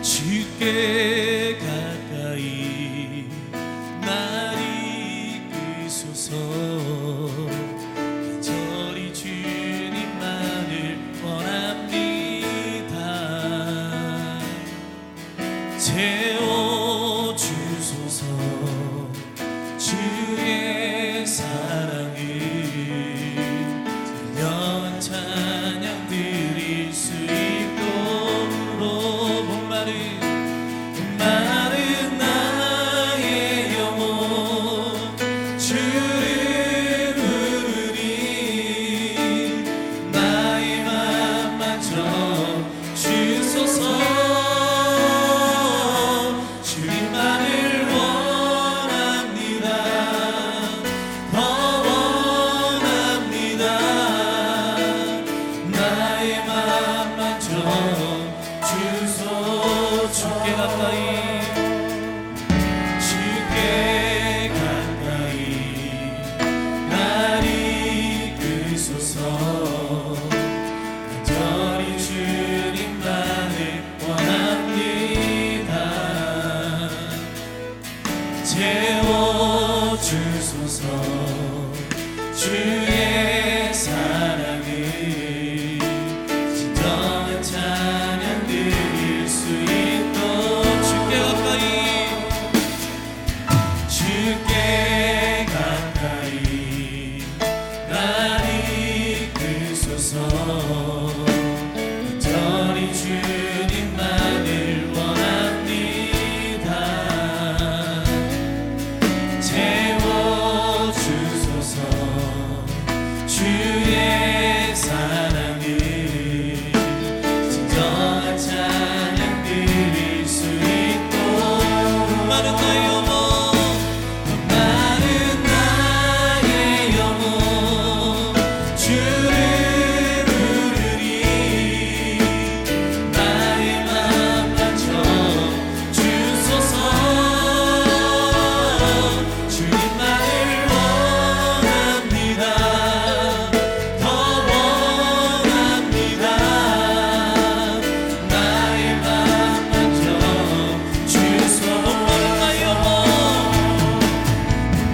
주께 가까이 날 이끄소서. 간절히 주님만을 원합니다. 채워주소서. 주의 사랑을 들려온 찬양 드릴 수 있도록 목마른 나의 영혼 주를 부르니 나의 맘 만져 주소서. 주님만을 원합니다. 더 원합니다. 나의 맘 만져 주소. 주께 가까이 날 이끄소서. 간절히 주님만을 원합니다. 채워주소서. 주의 사랑을 진정한 찬양 드릴 수 있도록 주께 가까이 날 이끄소서. 간절히 주님만을 원합니다. 채워주소서. 주의 사랑을 진정한 찬양 드릴 수 있도록 목마른 나의 영혼 주를 부르니 나의 맘 만져 주소서. 주님만을 원합니다. 더 원합니다. 나의 맘 만져 주소. 목마른 나의 영혼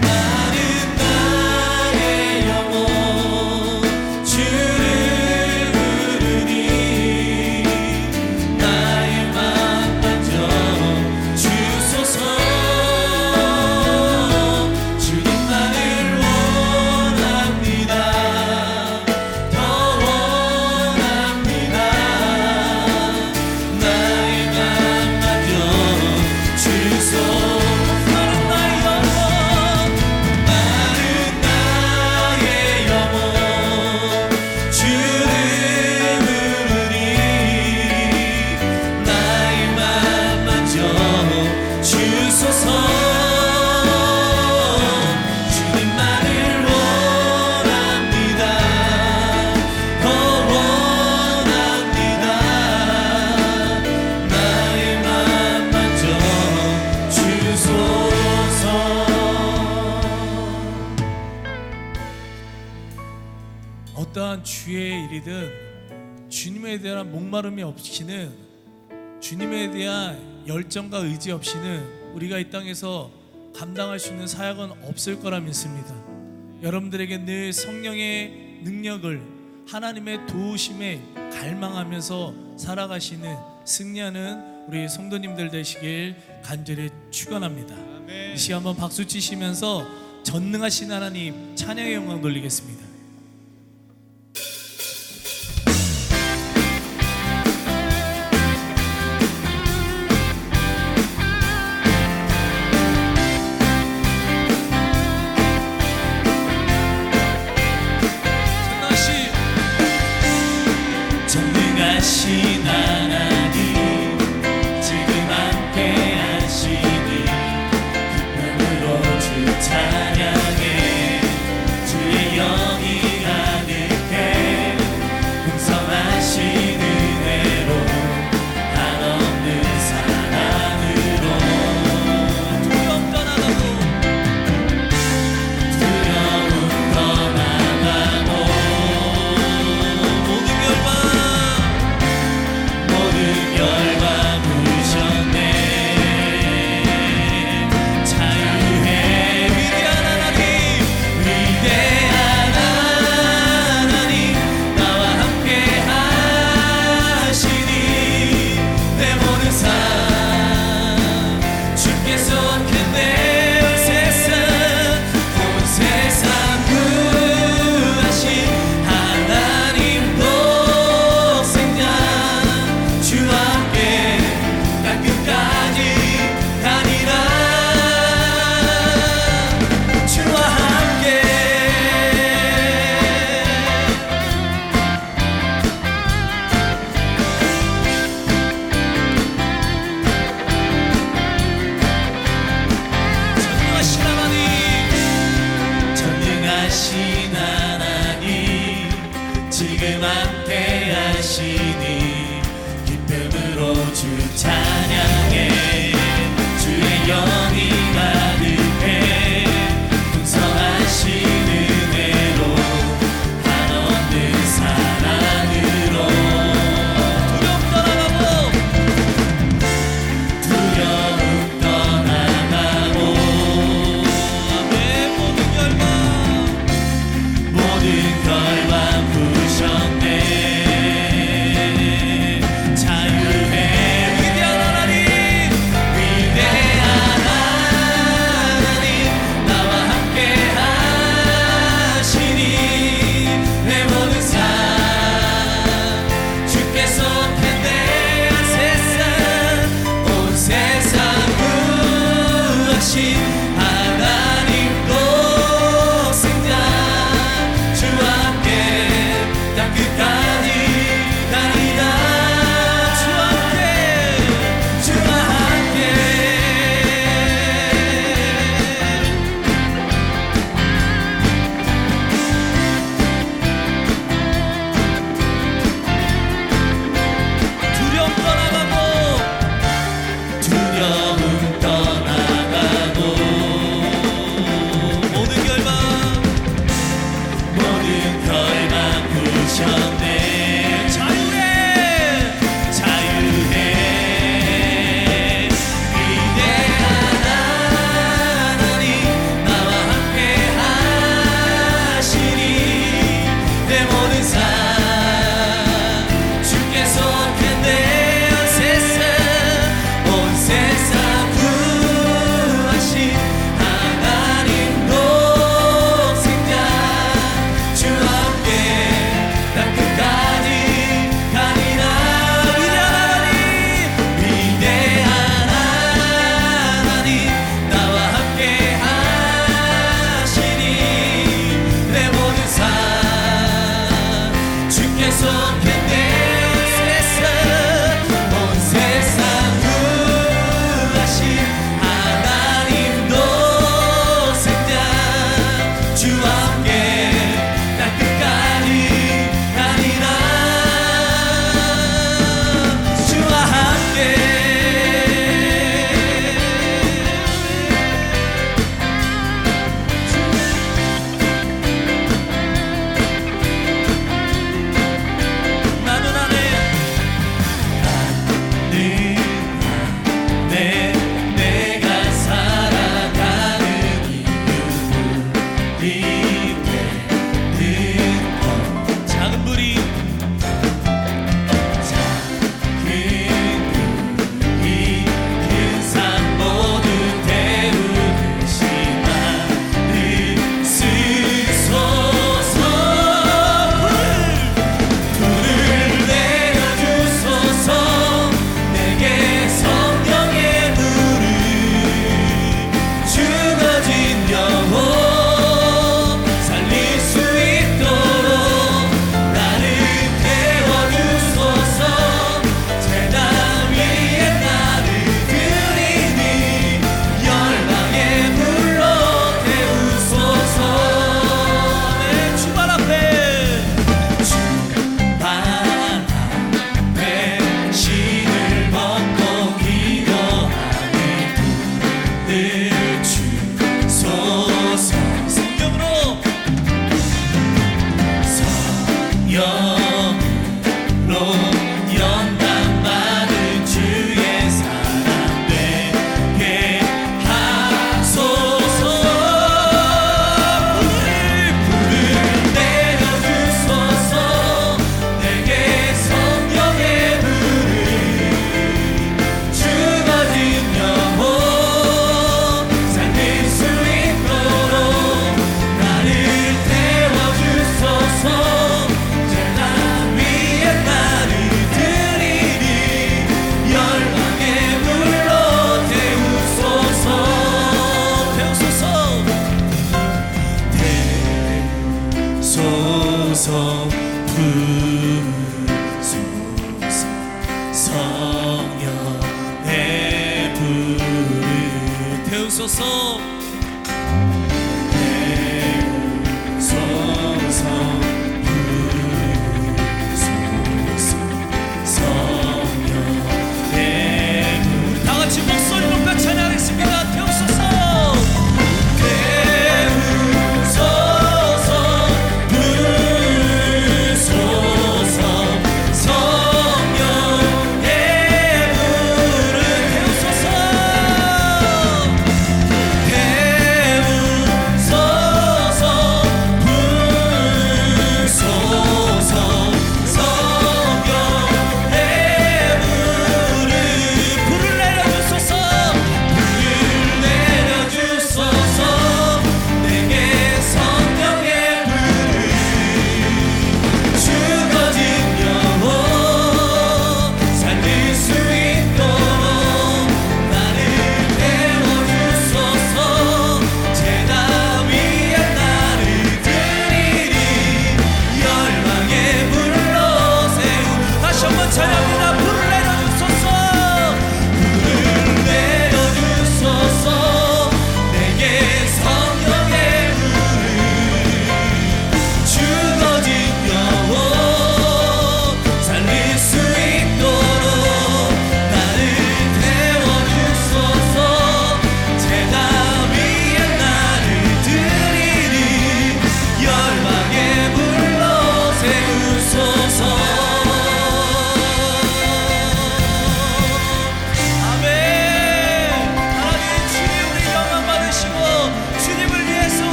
목마른 나의 영혼 주를 부르니 나의 맘 만져 주소서. 주님만을 원합니다. 더 원합니다. 나의 맘 만져 주소. 목마른 나의 영혼 목마른 나의 영혼 주를 부르니 나의 맘 만져 주소서. 주님만을 원합니다. 더 원합니다. 나의 맘 만져 주소서. 어떠한 주의 일이든 주님에 대한 목마름이 없이는, 주님에 대한 열정과 의지 없이는 우리가 이 땅에서 감당할 수 있는 사역은 없을 거라 믿습니다. 여러분들에게 늘 성령의 능력을, 하나님의 도우심에 갈망하면서 살아가시는 승리하는 우리 성도님들 되시길 간절히 축원합니다. 이 시간 한번 박수 치시면서 전능하신 하나님 찬양의 영광 돌리겠습니다. 전능하신 하나님 지금 함께 하시니 기쁨으로 주 찬양해. 주의 영이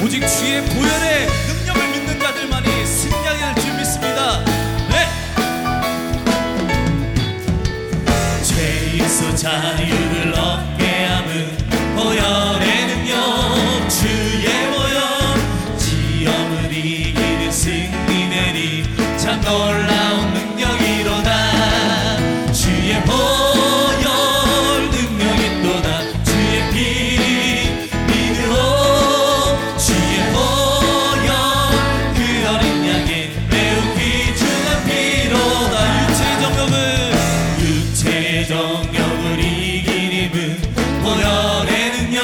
오직 주의 보혈의 능력을 믿는 자들만이 승리하게 될 줄 믿습니다. 네. 죄에서 자유를 얻게 함은 보혈의 능력, 주의 보혈, 지엄을 이기는 승리 내리 참 놀라운 능력이로다. 주의 보혈 능력이 또다. 주의 피 정욕을 이긴 힘은 보혈의 능력,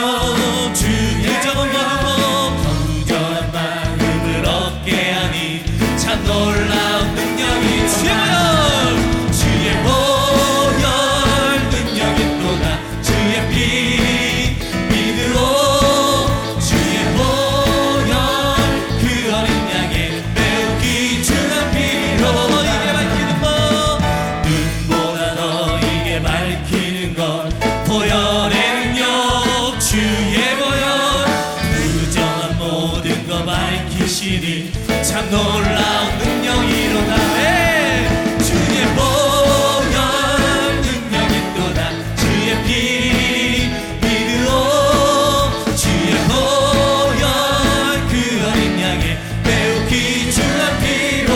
주의 정욕으로 부전한 마음을 얻게 하니 참 놀라운 능력이 주의 보혈 능력이 또다. 주의 피 믿으오. 주의 보혈 그 어린 양의 매우 귀중한 피로 이게 밝히는 것, 눈보다 너희게 밝히는 것, 보혈의 능력, 주의 보혈, 부정한 모든 것 밝히시니 참 놀라운 능력이로다. 주의 보혈 능력이 또다. 주의 피 믿으오. 주의 보혈 그 어린 양의 매우 귀중한 피로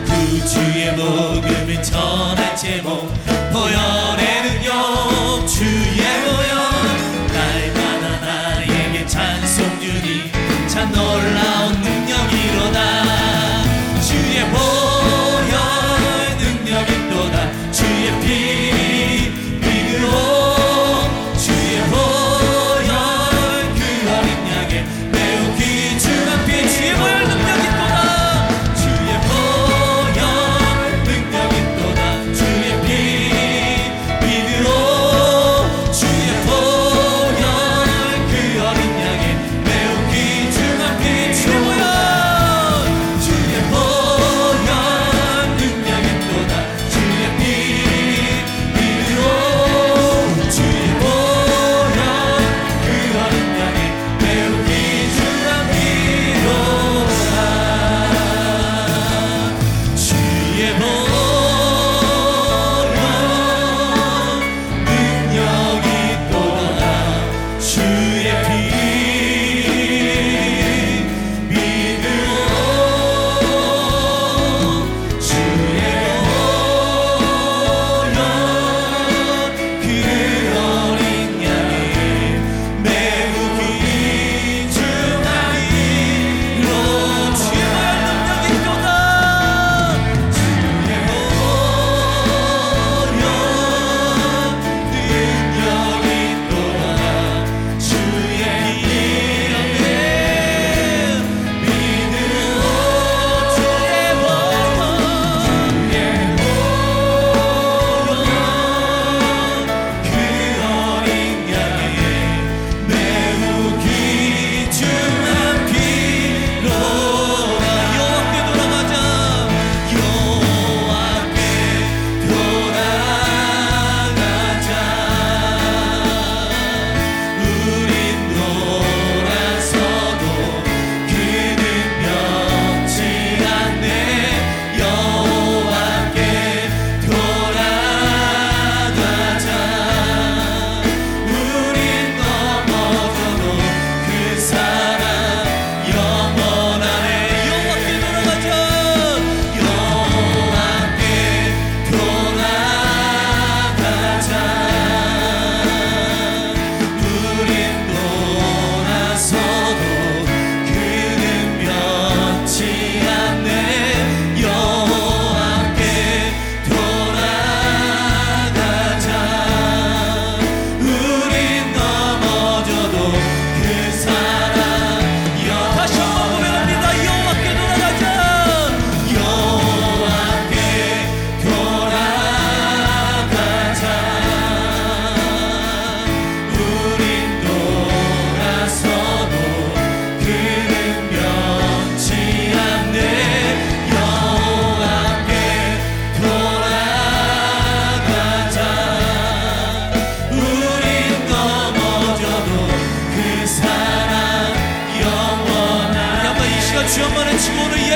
구주의 복음을 전할 제목, 보혈의 능력, 주의 보혈, 날마다 나에게 찬송 주니 참 놀라운 능력이로다.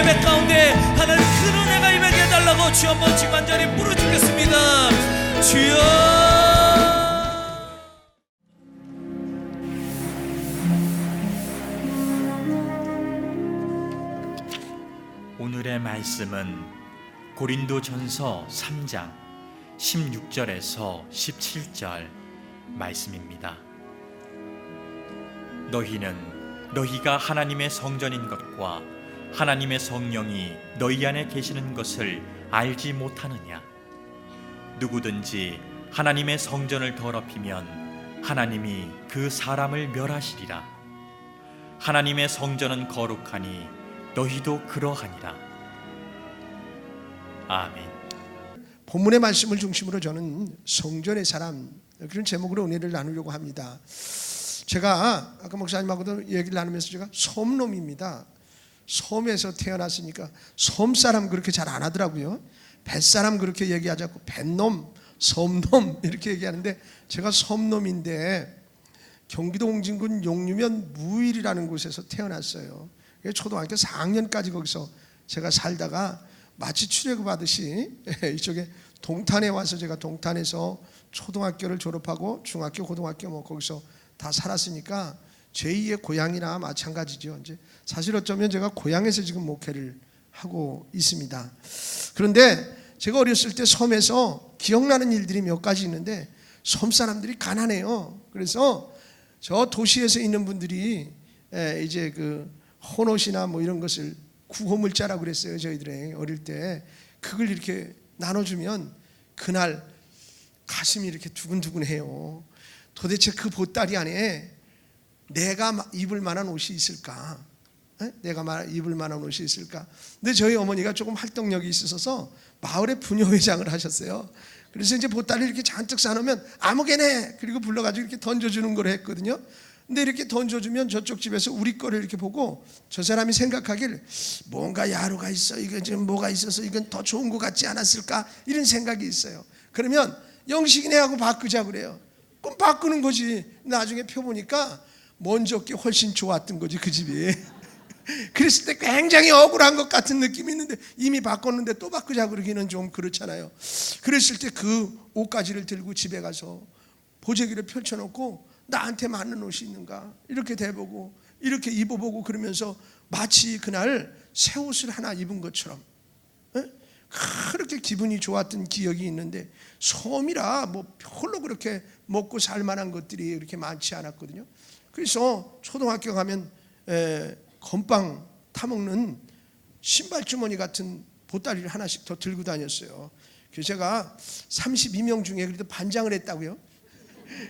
예배 가운데 하나님 큰 은혜가 임하게 해달라고 주여 한번 지금 간절히 부르짖겠습니다. 주여. 오늘의 말씀은 고린도전서 3장 16절에서 17절 말씀입니다. 너희는 너희가 하나님의 성전인 것과 하나님의 성령이 너희 안에 계시는 것을 알지 못하느냐? 누구든지 하나님의 성전을 더럽히면 하나님이 그 사람을 멸하시리라. 하나님의 성전은 거룩하니 너희도 그러하니라. 아멘. 본문의 말씀을 중심으로 저는 성전의 사람, 그런 제목으로 은혜를 나누려고 합니다. 제가 아까 목사님하고도 얘기를 나누면서 제가 섬놈입니다. 섬에서 태어났으니까 섬사람 그렇게 잘 안 하더라고요. 뱃사람 그렇게 얘기하지 않고 뱃놈, 섬놈 이렇게 얘기하는데 제가 섬놈인데 경기도 홍진군 용류면 무일이라는 곳에서 태어났어요. 초등학교 4학년까지 거기서 제가 살다가 마치 출애굽하듯이 이쪽에 동탄에 와서 제가 동탄에서 초등학교를 졸업하고 중학교, 고등학교 뭐 거기서 다 살았으니까 제2의 고향이나 마찬가지죠. 이제 사실 어쩌면 제가 고향에서 지금 목회를 하고 있습니다. 그런데 제가 어렸을 때 섬에서 기억나는 일들이 몇 가지 있는데 섬 사람들이 가난해요. 그래서 저 도시에서 있는 분들이 이제 그 헌옷이나 뭐 이런 것을 구호물자라고 그랬어요. 저희들이 어릴 때 그걸 이렇게 나눠주면 그날 가슴이 이렇게 두근두근해요. 도대체 그 보따리 안에 내가 입을 만한 옷이 있을까? 내가 입을 만한 옷이 있을까? 근데 저희 어머니가 조금 활동력이 있어서 마을의 부녀회장을 하셨어요. 그래서 이제 보따리를 이렇게 잔뜩 싸놓으면 아무개네 그리고 불러가지고 이렇게 던져주는 걸 했거든요. 근데 이렇게 던져주면 저쪽 집에서 우리 거를 이렇게 보고 저 사람이 생각하길 뭔가 야로가 있어, 이거 지금 뭐가 있어서 이건 더 좋은 것 같지 않았을까 이런 생각이 있어요. 그러면 영식이네 하고 바꾸자 그래요. 그럼 바꾸는 거지. 나중에 펴보니까 먼저 게 훨씬 좋았던 거지 그 집이. 그랬을 때 굉장히 억울한 것 같은 느낌이 있는데 이미 바꿨는데 또 바꾸자 그러기는 좀 그렇잖아요. 그랬을 때 그 옷가지를 들고 집에 가서 보재기를 펼쳐놓고 나한테 맞는 옷이 있는가 이렇게 대보고 이렇게 입어보고 그러면서 마치 그날 새 옷을 하나 입은 것처럼 그렇게 기분이 좋았던 기억이 있는데 섬이라 뭐 별로 그렇게 먹고 살 만한 것들이 이렇게 많지 않았거든요. 그래서 초등학교 가면 건빵 타먹는 신발주머니 같은 보따리를 하나씩 더 들고 다녔어요. 그래서 제가 32명 중에 그래도 반장을 했다고요.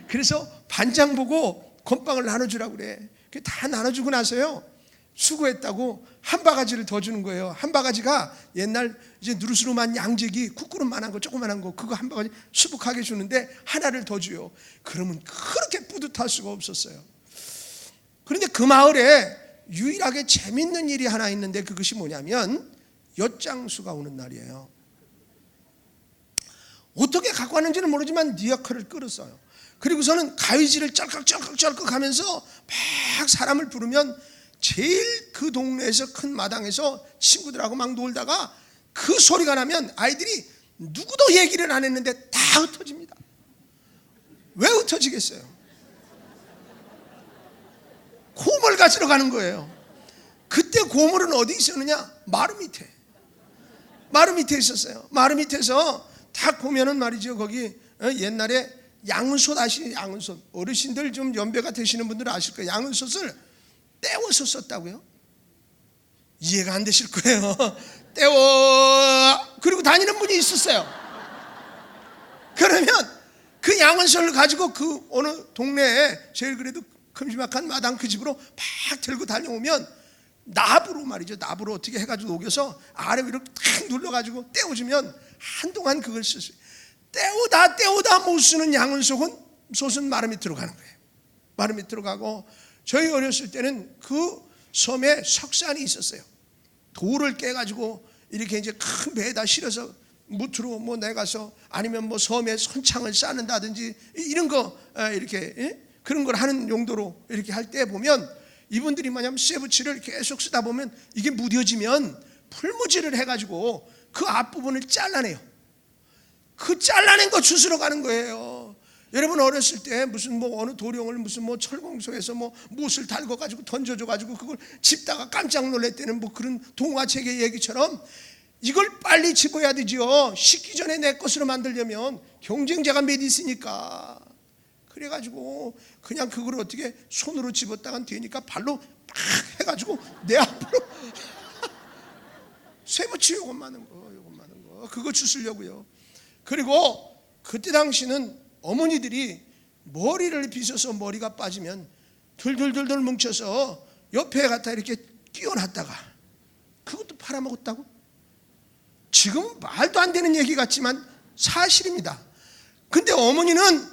그래서 반장 보고 건빵을 나눠주라고 그래. 다 나눠주고 나서요 수고했다고 한 바가지를 더 주는 거예요. 한 바가지가 옛날 이제 누르스름한 양재기 국그릇만한 거 조그만한 거 그거 한 바가지 수북하게 주는데 하나를 더 줘요. 그러면 그렇게 뿌듯할 수가 없었어요. 그런데 그 마을에 유일하게 재밌는 일이 하나 있는데 그것이 뭐냐면 엿장수가 오는 날이에요. 어떻게 갖고 왔는지는 모르지만 니아카를 끌었어요. 그리고서는 가위질을 쩔깍쩔깍 하면서 막 사람을 부르면 제일 그 동네에서 큰 마당에서 친구들하고 막 놀다가 그 소리가 나면 아이들이 누구도 얘기를 안 했는데 다 흩어집니다. 왜 흩어지겠어요? 고물 가지러 가는 거예요. 그때 고물은 어디 있었느냐? 마루 밑에 있었어요. 마루 밑에서 딱 보면은 말이죠. 거기 옛날에 양은솥 아시죠? 양은솥. 어르신들 좀 연배가 되시는 분들은 아실 거예요. 양은솥을 떼워서 썼다고요? 이해가 안 되실 거예요. 떼워 그리고 다니는 분이 있었어요. 그러면 그 양은솥을 가지고 그 어느 동네에 제일 그래도 큼지막한 마당 그 집으로 팍 들고 달려오면 나부로 말이죠. 나부로 어떻게 해가지고 녹여서 아래 위로 탁 눌러가지고 떼워주면 한동안 그걸 썼어요. 떼우다 못 쓰는 양은솥은 마루 밑으로 가는 거예요. 마루 밑으로 가고 저희 어렸을 때는 그 섬에 석산이 있었어요. 돌을 깨가지고 이렇게 이제 큰 배에다 실어서 무트로 뭐 내가서 아니면 뭐 섬에 선창을 쌓는다든지 이런 거 이렇게 그런 걸 하는 용도로 이렇게 할 때 보면 이분들이 뭐냐면 쇠붙이를 계속 쓰다 보면 이게 무뎌지면 풀무질을 해가지고 그 앞부분을 잘라내요. 그 잘라낸 거 주스러 가는 거예요. 여러분 어렸을 때 무슨 뭐 어느 도령을 무슨 뭐 철공소에서 뭐 못을 달궈 가지고 던져줘 가지고 그걸 집다가 깜짝 놀랐다는 뭐 그런 동화책의 얘기처럼 이걸 빨리 집어야 되지요. 식기 전에 내 것으로 만들려면 경쟁자가 몇 있으니까. 그래가지고 그냥 그걸 어떻게 손으로 집었다간 되니까 발로 팍 해가지고 내 앞으로 쇠붙이 요것 많은 거 그거 주스려고요. 그리고 그때 당시는 어머니들이 머리를 빗어서 머리가 빠지면 덜덜덜덜 뭉쳐서 옆에 갖다 이렇게 끼워놨다가 그것도 팔아먹었다고? 지금 말도 안 되는 얘기 같지만 사실입니다. 근데 어머니는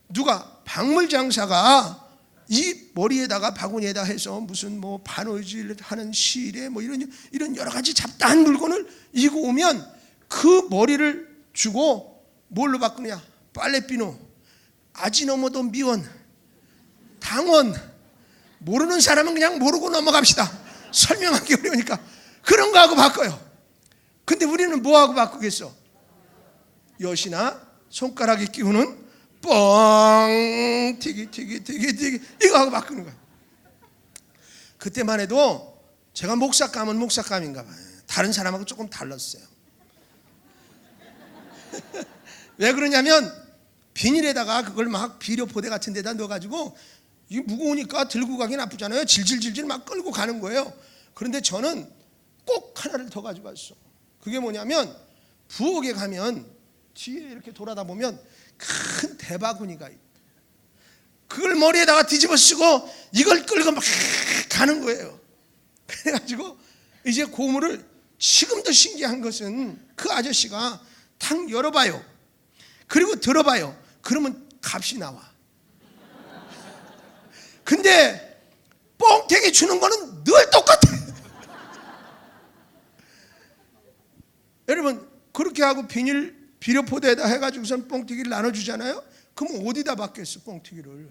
누가 박물 장사가 이 머리에다가 바구니에다 해서 무슨 뭐 바느질 하는 시일에 뭐 이런 여러 가지 잡다한 물건을 이고 오면 그 머리를 주고 뭘로 바꾸냐? 빨래비누, 아지노모도 미원, 당원. 모르는 사람은 그냥 모르고 넘어갑시다. 설명하기 어려우니까 그런 거 하고 바꿔요. 근데 우리는 뭐 하고 바꾸겠어? 엿이나 손가락에 끼우는 뻥 튀기 이거 하고 바꾸는 거야. 그때만 해도 제가 목사감은 목사감인가 봐요. 다른 사람하고 조금 달랐어요. 왜 그러냐면 비닐에다가 그걸 막 비료포대 같은 데다 넣어가지고 이게 무거우니까 들고 가긴 아프잖아요. 질질질질 막 끌고 가는 거예요. 그런데 저는 꼭 하나를 더 가지고 왔어. 그게 뭐냐면 부엌에 가면 뒤에 이렇게 돌아다 보면 큰 대바구니가 있다. 그걸 머리에다가 뒤집어 쓰고 이걸 끌고 막 가는 거예요. 그래가지고 이제 고물을 지금도 신기한 것은 그 아저씨가 탁 열어봐요. 그리고 들어봐요. 그러면 값이 나와. 근데 뻥튀기 주는 거는 늘 똑같아. 여러분 그렇게 하고 비료포대에다 해가지고선 뻥튀기를 나눠주잖아요. 그럼 어디다 받겠어 뻥튀기를?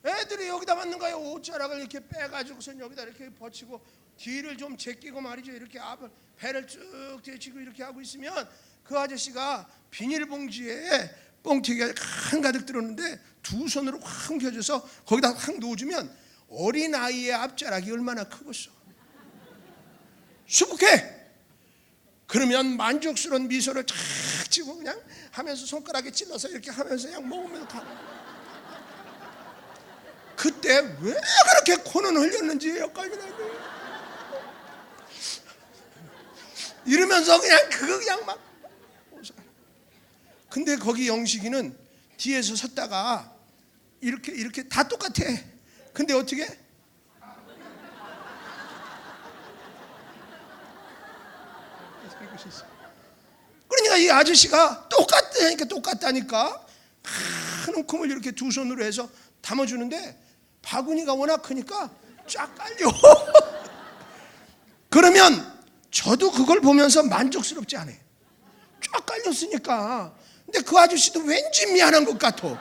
애들이 여기다 받는 거예요. 옷자락을 이렇게 빼가지고선 여기다 이렇게 받치고 뒤를 좀 제끼고 말이죠. 이렇게 앞을 배를 쭉 제치고 이렇게 하고 있으면 그 아저씨가 비닐봉지에 뻥튀기가 한가득 들었는데 두 손으로 확 펴줘서 거기다 확 넣어주면 어린아이의 앞자락이 얼마나 크겠어. 수북해. 그러면 만족스러운 미소를 탁 치고 그냥 하면서 손가락에 찔러서 이렇게 하면서 그냥 먹으면서 가. 그때 왜 그렇게 코는 흘렸는지 헷갈리나. 이러면서 그냥 그냥 막. 근데 거기 영식이는 뒤에서 섰다가 이렇게 다 똑같아. 근데 어떻게? 그러니까 이 아저씨가 똑같다니까 큰 움큼을 이렇게 두 손으로 해서 담아주는데 바구니가 워낙 크니까 쫙 깔려. 그러면 저도 그걸 보면서 만족스럽지 않아요. 쫙 깔렸으니까. 근데 그 아저씨도 왠지 미안한 것 같아.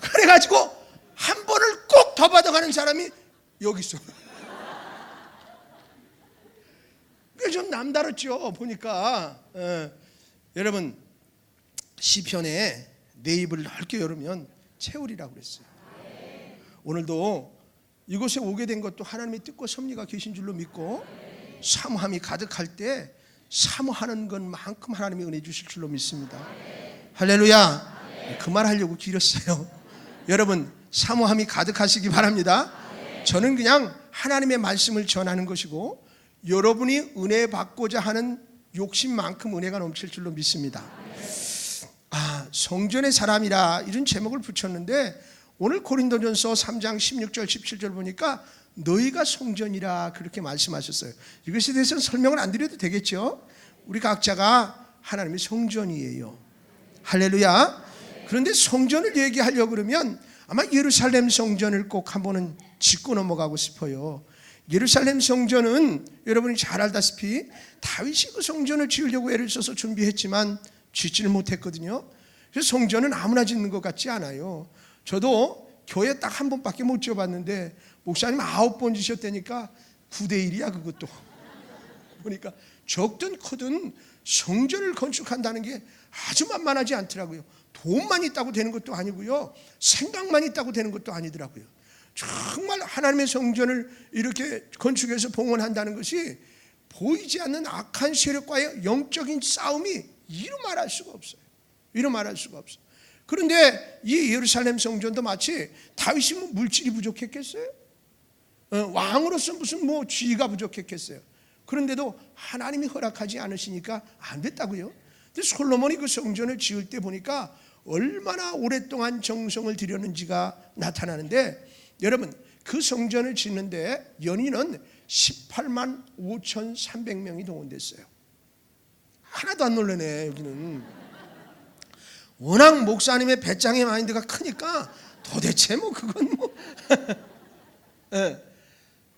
그래가지고 한 번을 꼭 더 받아가는 사람이 여기 있어. 그게 좀 남다르죠. 보니까 여러분 시편에 내 입을 넓게 열으면 채우리라고 그랬어요. 오늘도 이곳에 오게 된 것도 하나님의 뜻과 섭리가 계신 줄로 믿고 사모함이 가득할 때 사모하는 것만큼 하나님이 은혜 주실 줄로 믿습니다. 할렐루야. 그 말 하려고 길었어요. 여러분 사모함이 가득하시기 바랍니다. 저는 그냥 하나님의 말씀을 전하는 것이고 여러분이 은혜 받고자 하는 욕심만큼 은혜가 넘칠 줄로 믿습니다. 성전의 사람이라 이런 제목을 붙였는데 오늘 고린도전서 3장 16절 17절 보니까 너희가 성전이라 그렇게 말씀하셨어요. 이것에 대해서는 설명을 안 드려도 되겠죠. 우리 각자가 하나님의 성전이에요. 할렐루야. 그런데 성전을 얘기하려고 그러면 아마 예루살렘 성전을 꼭 한 번은 짚고 넘어가고 싶어요. 예루살렘 성전은 여러분이 잘 알다시피 다윗이 그 성전을 지으려고 애를 써서 준비했지만 짓지를 못했거든요. 그래서 성전은 아무나 짓는 것 같지 않아요. 저도 교회 딱 한 번밖에 못 지어봤는데 목사님 9번 지셨다니까 9대1이야 그것도. 보니까 적든 크든 성전을 건축한다는 게 아주 만만하지 않더라고요. 돈만 있다고 되는 것도 아니고요, 생각만 있다고 되는 것도 아니더라고요. 정말 하나님의 성전을 이렇게 건축해서 봉헌한다는 것이 보이지 않는 악한 세력과의 영적인 싸움이 이루 말할 수가 없어요. 이루 말할 수가 없어요. 그런데 이 예루살렘 성전도 마치 다윗이 뭐 물질이 부족했겠어요? 왕으로서 무슨 뭐 지위가 부족했겠어요? 그런데도 하나님이 허락하지 않으시니까 안 됐다고요. 근데 솔로몬이 그 성전을 지을 때 보니까 얼마나 오랫동안 정성을 들였는지가 나타나는데, 여러분 그 성전을 짓는데 연인은 18만 5,300명이 동원됐어요. 하나도 안 놀라네. 여기는 워낙 목사님의 배짱의 마인드가 크니까 도대체 뭐 그건 뭐 네.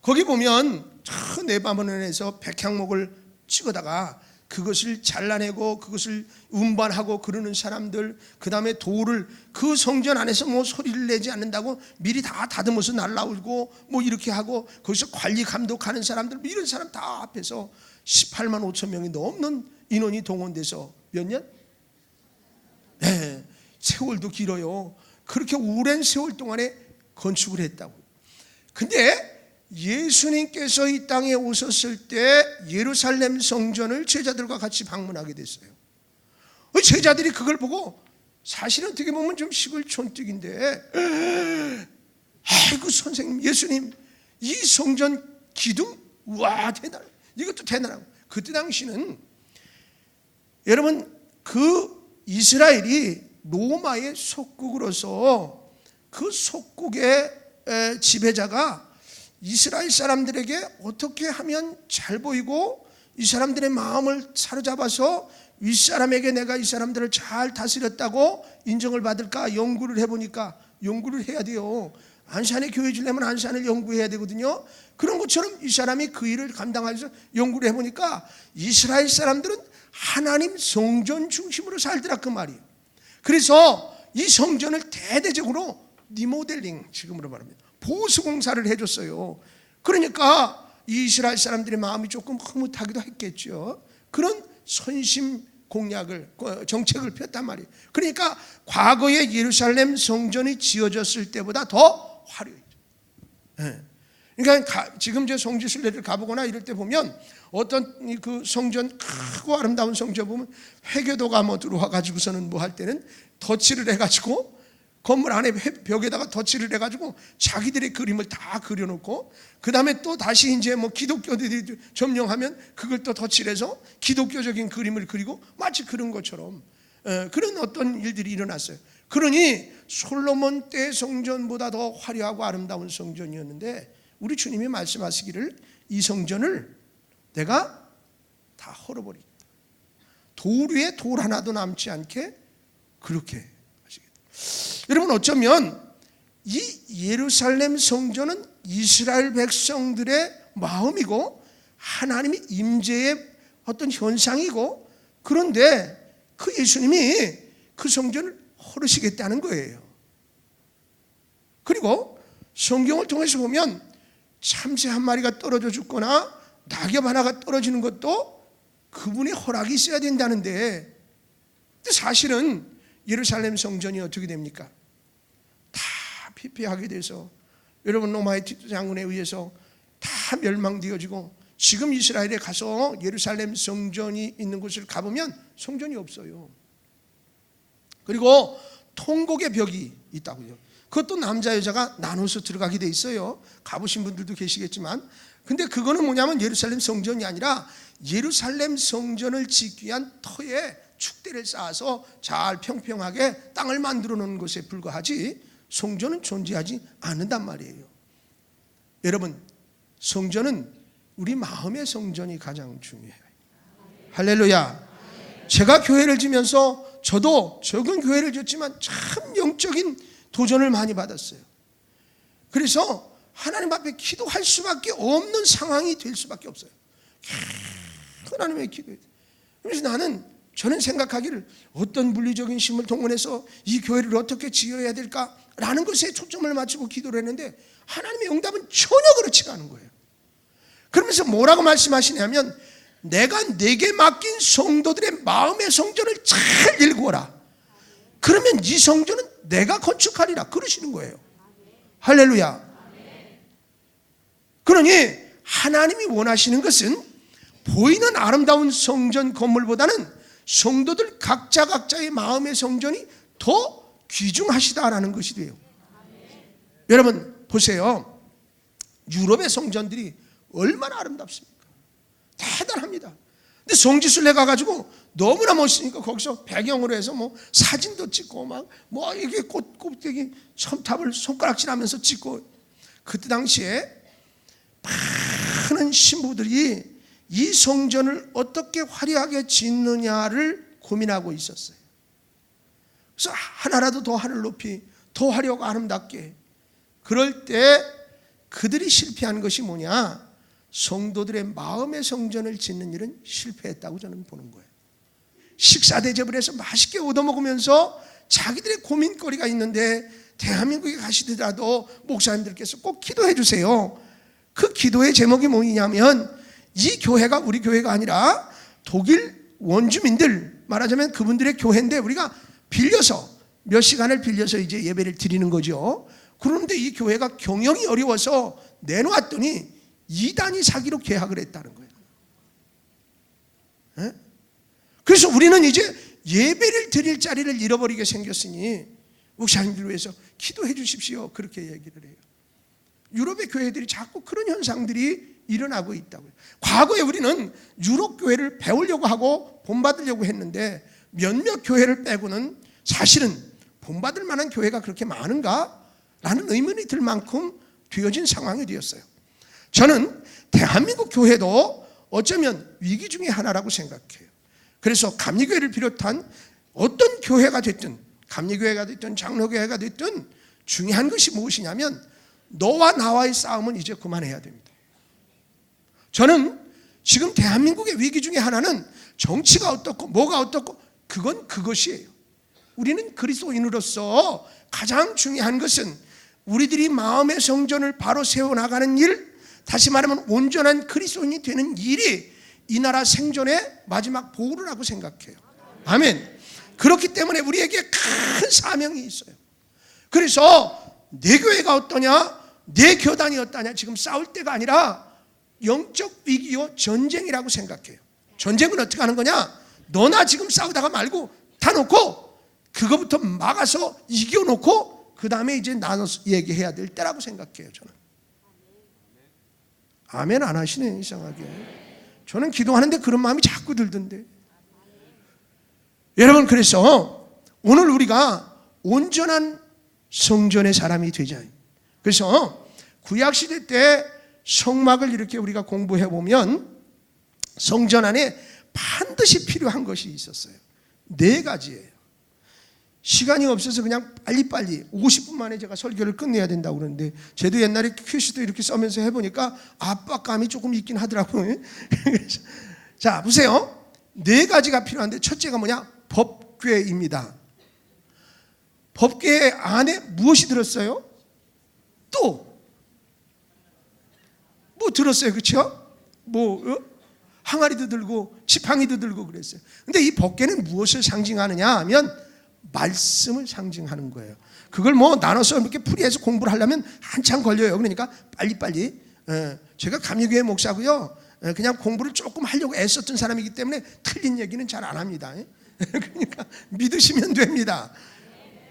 거기 보면 저 네바논에서 백향목을 찍어다가 그것을 잘라내고 그것을 운반하고 그러는 사람들, 그 다음에 돌을 그 성전 안에서 뭐 소리를 내지 않는다고 미리 다 다듬어서 날라오고 뭐 이렇게 하고 거기서 관리 감독하는 사람들, 뭐 이런 사람 다 앞에서 18만 5천 명이 넘는 인원이 동원돼서 몇 년? 네, 세월도 길어요. 그렇게 오랜 세월 동안에 건축을 했다고. 근데 예수님께서 이 땅에 오셨을 때 예루살렘 성전을 제자들과 같이 방문하게 됐어요. 제자들이 그걸 보고 사실은 어떻게 보면 좀 시글촌뜨기인데, 아이고 선생님, 예수님 이 성전 기둥, 와 대단, 이것도 대단하고. 그때 당시는 여러분 그 이스라엘이 로마의 속국으로서 그 속국의 지배자가 이스라엘 사람들에게 어떻게 하면 잘 보이고 이 사람들의 마음을 사로잡아서 윗사람에게 내가 이 사람들을 잘 다스렸다고 인정을 받을까 연구를 해보니까, 연구를 해야 돼요. 안산에 교회 주려면 안산을 연구해야 되거든요. 그런 것처럼 이 사람이 그 일을 감당하면서 연구를 해보니까 이스라엘 사람들은 하나님 성전 중심으로 살더라 그 말이에요. 그래서 이 성전을 대대적으로 리모델링, 지금으로 말합니다, 보수공사를 해줬어요. 그러니까 이스라엘 사람들의 마음이 조금 흐뭇하기도 했겠죠. 그런 선심 공약을, 정책을 폈단 말이에요. 그러니까 과거에 예루살렘 성전이 지어졌을 때보다 더 화려했죠. 그러니까 지금 제 성지순례를 가보거나 이럴 때 보면 어떤 그 성전, 크고 아름다운 성전 보면 회교도가 뭐 들어와 가지고서는 뭐 할 때는 덧칠을 해가지고 건물 안에 벽에다가 덧칠을 해가지고 자기들의 그림을 다 그려놓고, 그 다음에 또 다시 이제 뭐 기독교들이 점령하면 그걸 또 덧칠해서 기독교적인 그림을 그리고 마치 그런 것처럼 그런 어떤 일들이 일어났어요. 그러니 솔로몬 때 성전보다 더 화려하고 아름다운 성전이었는데 우리 주님이 말씀하시기를 이 성전을 내가 다 헐어버리겠다. 돌 위에 돌 하나도 남지 않게 그렇게 하시겠다. 여러분 어쩌면 이 예루살렘 성전은 이스라엘 백성들의 마음이고 하나님의 임재의 어떤 현상이고, 그런데 그 예수님이 그 성전을 헐으시겠다는 거예요. 그리고 성경을 통해서 보면 참새 한 마리가 떨어져 죽거나 낙엽 하나가 떨어지는 것도 그분의 허락이 있어야 된다는데, 근데 사실은 예루살렘 성전이 어떻게 됩니까? 다 피폐하게 돼서 여러분 로마의 티투 장군에 의해서 다 멸망되어지고, 지금 이스라엘에 가서 예루살렘 성전이 있는 곳을 가보면 성전이 없어요. 그리고 통곡의 벽이 있다고요. 그것도 남자 여자가 나눠서 들어가게 돼 있어요. 가보신 분들도 계시겠지만, 근데 그거는 뭐냐면 예루살렘 성전이 아니라 예루살렘 성전을 짓기 위한 터에 축대를 쌓아서 잘 평평하게 땅을 만들어 놓은 것에 불과하지 성전은 존재하지 않는단 말이에요. 여러분 성전은 우리 마음의 성전이 가장 중요해요. 할렐루야. 제가 교회를 지면서 저도 적은 교회를 지었지만 참 영적인 도전을 많이 받았어요. 그래서 하나님 앞에 기도할 수밖에 없는 상황이 될 수밖에 없어요. 하나님의 기도해. 그래서 나는 저는 생각하기를 어떤 물리적인 힘을 동원해서 이 교회를 어떻게 지어야 될까라는 것에 초점을 맞추고 기도를 했는데 하나님의 응답은 전혀 그렇지가 않은 거예요. 그러면서 뭐라고 말씀하시냐면 내가 내게 맡긴 성도들의 마음의 성전을 잘 일구어라. 그러면 이 성전은 내가 건축하리라 그러시는 거예요. 할렐루야. 그러니 하나님이 원하시는 것은 보이는 아름다운 성전 건물보다는 성도들 각자의 마음의 성전이 더 귀중하시다라는 것이 돼요. 여러분 보세요. 유럽의 성전들이 얼마나 아름답습니까? 대단합니다. 근데 성지순례 가가지고 너무나 멋있으니까 거기서 배경으로 해서 뭐 사진도 찍고 막 뭐 이게 꼭대기 첨탑을 손가락질하면서 찍고, 그때 당시에 많은 신부들이 이 성전을 어떻게 화려하게 짓느냐를 고민하고 있었어요. 그래서 하나라도 더 하늘 높이, 더 화려하고 아름답게. 그럴 때 그들이 실패한 것이 뭐냐? 성도들의 마음의 성전을 짓는 일은 실패했다고 저는 보는 거예요. 식사 대접을 해서 맛있게 얻어먹으면서 자기들의 고민거리가 있는데 대한민국에 가시더라도 목사님들께서 꼭 기도해 주세요. 그 기도의 제목이 뭐냐면 이 교회가 우리 교회가 아니라 독일 원주민들, 말하자면 그분들의 교회인데 우리가 빌려서 몇 시간을 빌려서 이제 예배를 드리는 거죠. 그런데 이 교회가 경영이 어려워서 내놓았더니 이단이 사기로 계약을 했다는 거예요. 에? 그래서 우리는 이제 예배를 드릴 자리를 잃어버리게 생겼으니 목사님들 위해서 기도해 주십시오. 그렇게 얘기를 해요. 유럽의 교회들이 자꾸 그런 현상들이 일어나고 있다고요. 과거에 우리는 유럽 교회를 배우려고 하고 본받으려고 했는데 몇몇 교회를 빼고는 사실은 본받을 만한 교회가 그렇게 많은가? 라는 의문이 들 만큼 되어진 상황이 되었어요. 저는 대한민국 교회도 어쩌면 위기 중에 하나라고 생각해요. 그래서 감리교회를 비롯한 어떤 교회가 됐든, 감리교회가 됐든 장로교회가 됐든 중요한 것이 무엇이냐면 너와 나와의 싸움은 이제 그만해야 됩니다. 저는 지금 대한민국의 위기 중에 하나는 정치가 어떻고 뭐가 어떻고 그건 그것이에요. 우리는 그리스도인으로서 가장 중요한 것은 우리들이 마음의 성전을 바로 세워나가는 일, 다시 말하면 온전한 그리스도인이 되는 일이 이 나라 생존의 마지막 보루라고 생각해요. 아멘. 그렇기 때문에 우리에게 큰 사명이 있어요. 그래서 내 교회가 어떠냐, 내 교단이 어떠냐 지금 싸울 때가 아니라 영적 위기요 전쟁이라고 생각해요. 전쟁은 어떻게 하는 거냐? 너나 지금 싸우다가 말고 다 놓고 그거부터 막아서 이겨놓고 그 다음에 이제 나눠서 얘기해야 될 때라고 생각해요. 저는. 아멘 안 하시네 이상하게. 저는 기도하는데 그런 마음이 자꾸 들던데. 여러분 그래서 오늘 우리가 온전한 성전의 사람이 되자. 그래서 구약시대 때 성막을 이렇게 우리가 공부해 보면 성전 안에 반드시 필요한 것이 있었어요. 4가지예요. 시간이 없어서 그냥 빨리빨리 50분 만에 제가 설교를 끝내야 된다고 그러는데 저도 옛날에 퀴즈도 이렇게 써면서 해보니까 압박감이 조금 있긴 하더라고요. 자 보세요. 4가지가 필요한데 첫째가 뭐냐? 법궤입니다. 법궤 안에 무엇이 들었어요? 또 뭐 들었어요, 그렇죠? 항아리도 들고 지팡이도 들고 그랬어요. 근데 이 법궤는 무엇을 상징하느냐 하면 말씀을 상징하는 거예요. 그걸 뭐 나눠서 이렇게 풀이해서 공부를 하려면 한참 걸려요. 그러니까 빨리빨리. 제가 감리교회 목사고요. 그냥 공부를 조금 하려고 애썼던 사람이기 때문에 틀린 얘기는 잘 안 합니다. 그러니까 믿으시면 됩니다.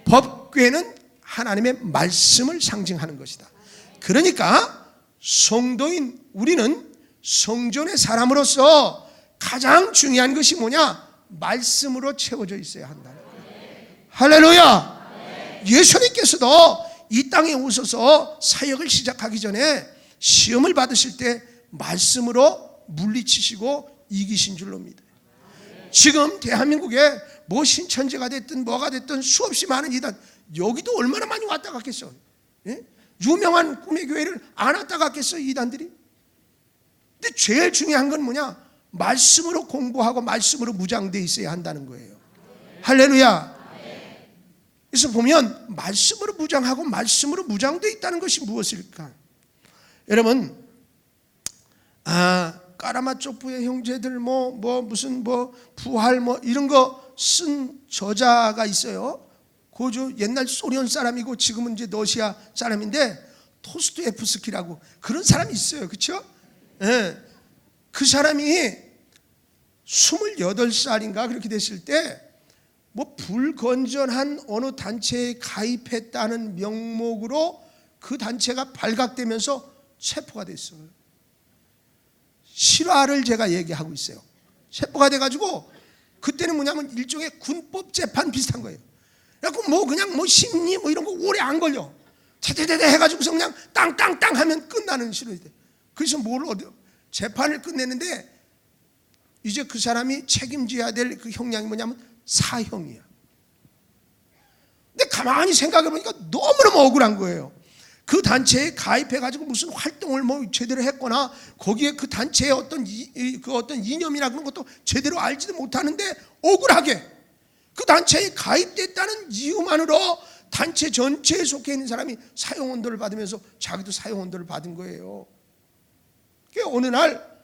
법궤는 하나님의 말씀을 상징하는 것이다. 그러니까 성도인 우리는 성전의 사람으로서 가장 중요한 것이 뭐냐? 말씀으로 채워져 있어야 한다는 거예요. 할렐루야. 예수님께서도 이 땅에 오셔서 사역을 시작하기 전에 시험을 받으실 때 말씀으로 물리치시고 이기신 줄로 믿어요. 지금 대한민국에 뭐 신천지가 됐든 뭐가 됐든 수없이 많은 이단, 여기도 얼마나 많이 왔다 갔겠어. 예? 유명한 꿈의 교회를 안 왔다 갔겠어 이단들이. 근데 제일 중요한 건 뭐냐? 말씀으로 공부하고 말씀으로 무장되어 있어야 한다는 거예요. 할렐루야. 그래서 보면 말씀으로 무장하고 말씀으로 무장되어 있다는 것이 무엇일까? 여러분, 까라마초프의 형제들 무슨 부활 이런 거 쓴 저자가 있어요. 고조 옛날 소련 사람이고 지금은 이제 러시아 사람인데 토스토예프스키라고 그런 사람이 있어요. 그렇죠? 예. 그 사람이 28살인가 그렇게 됐을 때 불건전한 어느 단체에 가입했다는 명목으로 그 단체가 발각되면서 체포가 됐어요. 실화를 제가 얘기하고 있어요. 체포가 돼가지고 그때는 뭐냐면 일종의 군법 재판 비슷한 거예요. 그래갖고 그냥 심리 이런 거 오래 안 걸려. 대대대 해가지고서 그냥 땅땅땅 하면 끝나는 실화이 돼. 그래서 재판을 끝내는데 이제 그 사람이 책임져야 될 그 형량이 뭐냐면 사형이야. 근데 가만히 생각해 보니까 너무너무 억울한 거예요. 그 단체에 가입해가지고 무슨 활동을 제대로 했거나 거기에 그 단체의 어떤 이념이나 그런 것도 제대로 알지도 못하는데 억울하게 그 단체에 가입됐다는 이유만으로 단체 전체에 속해 있는 사람이 사형언도를 받으면서 자기도 사형언도를 받은 거예요. 어느 날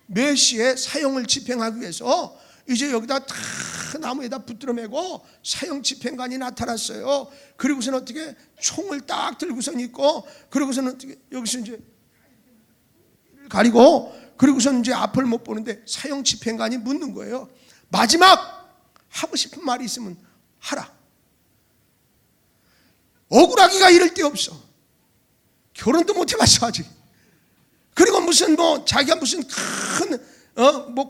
몇 시에 사형을 집행하기 위해서 이제 여기다 다 나무에다 붙들어 매고 사형 집행관이 나타났어요. 그리고서는 어떻게 총을 딱 들고선 있고, 그리고서는 어떻게 여기서 이제 가리고, 그리고서는 이제 앞을 못 보는데 사형 집행관이 묻는 거예요. 마지막 하고 싶은 말이 있으면 하라. 억울하기가 이럴 데 없어. 결혼도 못 해봤어 아직. 그리고 무슨 자기가 무슨 큰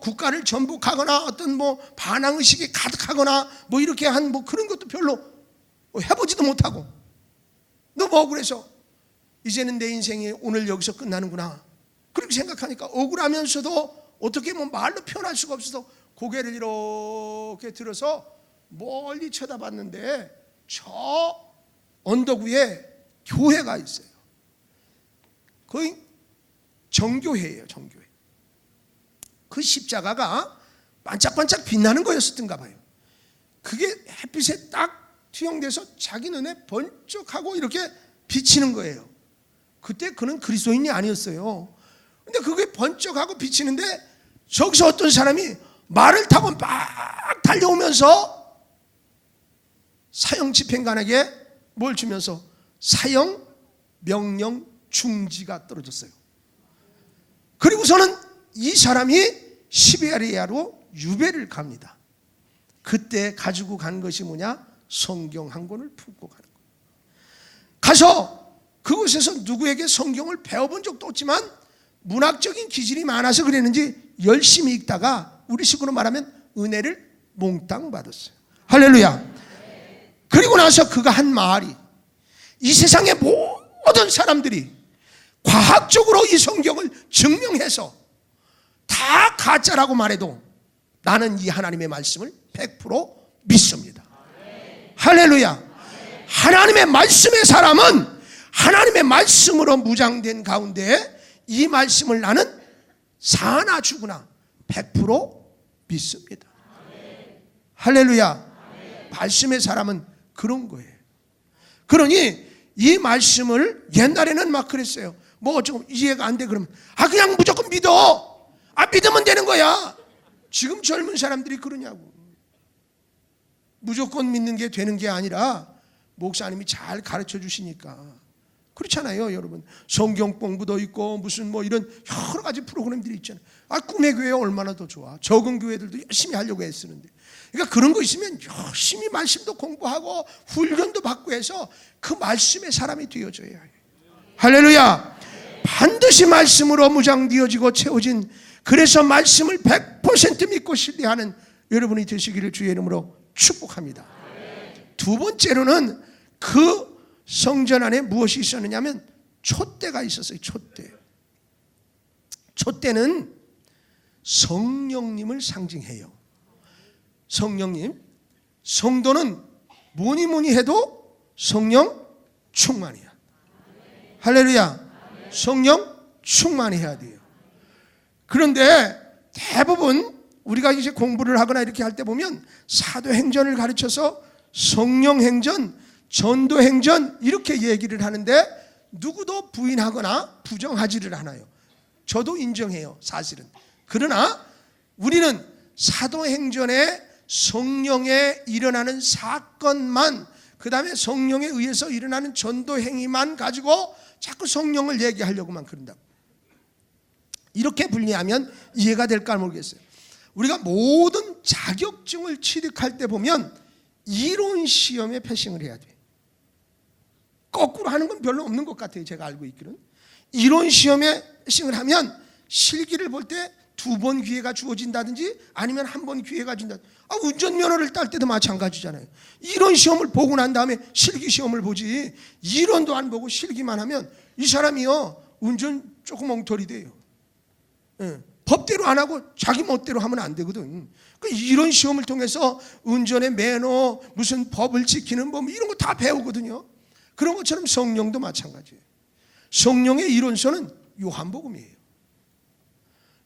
국가를 전복하거나 어떤 반항의식이 가득하거나 이렇게 한 그런 것도 별로 해보지도 못하고 너무 억울해서 이제는 내 인생이 오늘 여기서 끝나는구나 그렇게 생각하니까 억울하면서도 어떻게 말로 표현할 수가 없어서 고개를 이렇게 들어서 멀리 쳐다봤는데 저 언덕 위에 교회가 있어요. 거의 정교회예요. 정교회. 그 십자가가 반짝반짝 빛나는 거였었던가 봐요. 그게 햇빛에 딱 투영돼서 자기 눈에 번쩍하고 이렇게 비치는 거예요. 그때 그는 그리스도인이 아니었어요. 근데 그게 번쩍하고 비치는데 저기서 어떤 사람이 말을 타고 막 달려오면서 사형 집행관에게 뭘 주면서 사형 명령 중지가 떨어졌어요. 그리고서는 이 사람이 시베리아로 유배를 갑니다. 그때 가지고 간 것이 뭐냐? 성경 한 권을 품고 가는 거예요. 가서 그곳에서 누구에게 성경을 배워본 적도 없지만 문학적인 기질이 많아서 그랬는지 열심히 읽다가 우리식으로 말하면 은혜를 몽땅 받았어요. 할렐루야. 그리고 나서 그가 한 말이 이 세상의 모든 사람들이 과학적으로 이 성경을 증명해서 다 가짜라고 말해도 나는 이 하나님의 말씀을 100% 믿습니다. 할렐루야. 하나님의 말씀의 사람은 하나님의 말씀으로 무장된 가운데 이 말씀을 나는 사나 죽으나 100% 믿습니다. 할렐루야. 말씀의 사람은 그런 거예요. 그러니 이 말씀을 옛날에는 막 그랬어요. 어쩌고 이해가 안 돼 그러면 그냥 무조건 믿어. 믿으면 되는 거야. 지금 젊은 사람들이 그러냐고. 무조건 믿는 게 되는 게 아니라 목사님이 잘 가르쳐 주시니까 그렇잖아요. 여러분 성경 공부도 있고 무슨 이런 여러 가지 프로그램들이 있잖아요. 꿈의 교회 얼마나 더 좋아. 적은 교회들도 열심히 하려고 애쓰는데 그러니까 그런 거 있으면 열심히 말씀도 공부하고 훈련도 받고 해서 그 말씀의 사람이 되어줘야 해요. 할렐루야. 반드시 말씀으로 무장되어지고 채워진, 그래서 말씀을 100% 믿고 신뢰하는 여러분이 되시기를 주의 이름으로 축복합니다. 두 번째로는 그 성전 안에 무엇이 있었느냐면 촛대가 있었어요. 촛대는 성령님을 상징해요. 성령님, 성도는 뭐니 해도 성령 충만이야. 할렐루야. 성령 충만해야 돼요. 그런데 대부분 우리가 이제 공부를 하거나 이렇게 할 때 보면 사도행전을 가르쳐서 성령행전, 전도행전 이렇게 얘기를 하는데 누구도 부인하거나 부정하지를 않아요. 저도 인정해요, 사실은. 그러나 우리는 사도행전에 성령에 일어나는 사건만, 그 다음에 성령에 의해서 일어나는 전도 행위만 가지고 자꾸 성령을 얘기하려고만 그런다고. 이렇게 분리하면 이해가 될까 모르겠어요. 우리가 모든 자격증을 취득할 때 보면 이론 시험에 패싱을 해야 돼. 거꾸로 하는 건 별로 없는 것 같아요, 제가 알고 있기로는. 이론 시험에 패싱을 하면 실기를 볼 때 2번 기회가 주어진다든지 아니면 1번 기회가 준다. 운전면허를 딸 때도 마찬가지잖아요. 이론 시험을 보고 난 다음에 실기 시험을 보지, 이론도 안 보고 실기만 하면 이 사람이요 운전 조금 엉터리 돼요. 법대로 안 하고 자기 멋대로 하면 안 되거든. 이런 시험을 통해서 운전의 매너, 무슨 법을 지키는 법 이런 거 다 배우거든요. 그런 것처럼 성령도 마찬가지예요. 성령의 이론서는 요한복음이에요.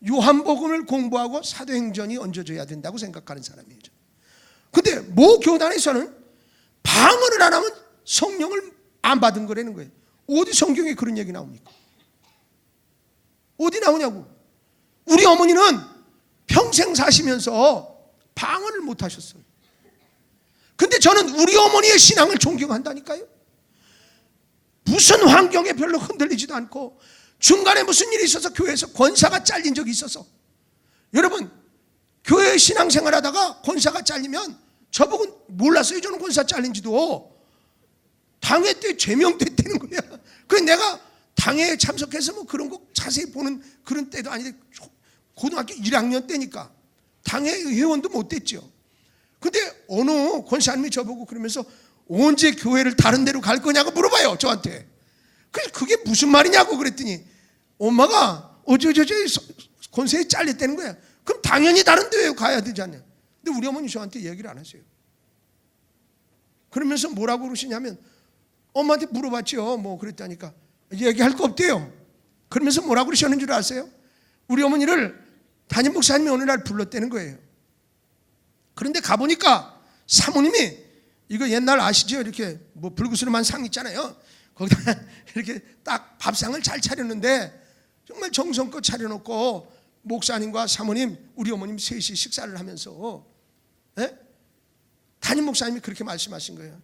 요한복음을 공부하고 사도행전이 얹어져야 된다고 생각하는 사람이에요. 근데 모 교단에서는 방언을 안 하면 성령을 안 받은 거라는 거예요. 어디 성경에 그런 얘기 나옵니까? 어디 나오냐고. 우리 어머니는 평생 사시면서 방언을 못 하셨어요. 근데 저는 우리 어머니의 신앙을 존경한다니까요. 무슨 환경에 별로 흔들리지도 않고 중간에 무슨 일이 있어서 교회에서 권사가 잘린 적이 있어서, 여러분 교회 신앙생활 하다가 권사가 잘리면 저보고 몰랐어요. 저는 권사 잘린지도. 당회 때 제명됐다는 거야. 그래서 내가 당회에 참석해서 뭐 그런 거 자세히 보는 그런 때도 아닌데 고등학교 1학년 때니까 당회 회원도 못 됐죠. 근데 어느 권사님이 저보고 그러면서 언제 교회를 다른 데로 갈 거냐고 물어봐요, 저한테. 그래서 그게 무슨 말이냐고 그랬더니 엄마가 어쩌저쩌 권세에 잘렸다는 거야. 그럼 당연히 다른 데 가야 되지 않냐. 근데 우리 어머니 저한테 얘기를 안 하세요. 그러면서 뭐라고 그러시냐면, 엄마한테 물어봤죠. 뭐 그랬다니까 얘기할 거 없대요. 그러면서 뭐라고 그러셨는 줄 아세요? 우리 어머니를 담임 목사님이 어느 날 불렀다는 거예요. 그런데 가보니까 사모님이, 이거 옛날 아시죠? 이렇게 뭐 불구스름한 상 있잖아요. 거기다 이렇게 딱 밥상을 잘 차렸는데 정말 정성껏 차려놓고 목사님과 사모님, 우리 어머님 셋이 식사를 하면서 담임 목사님이 그렇게 말씀하신 거예요.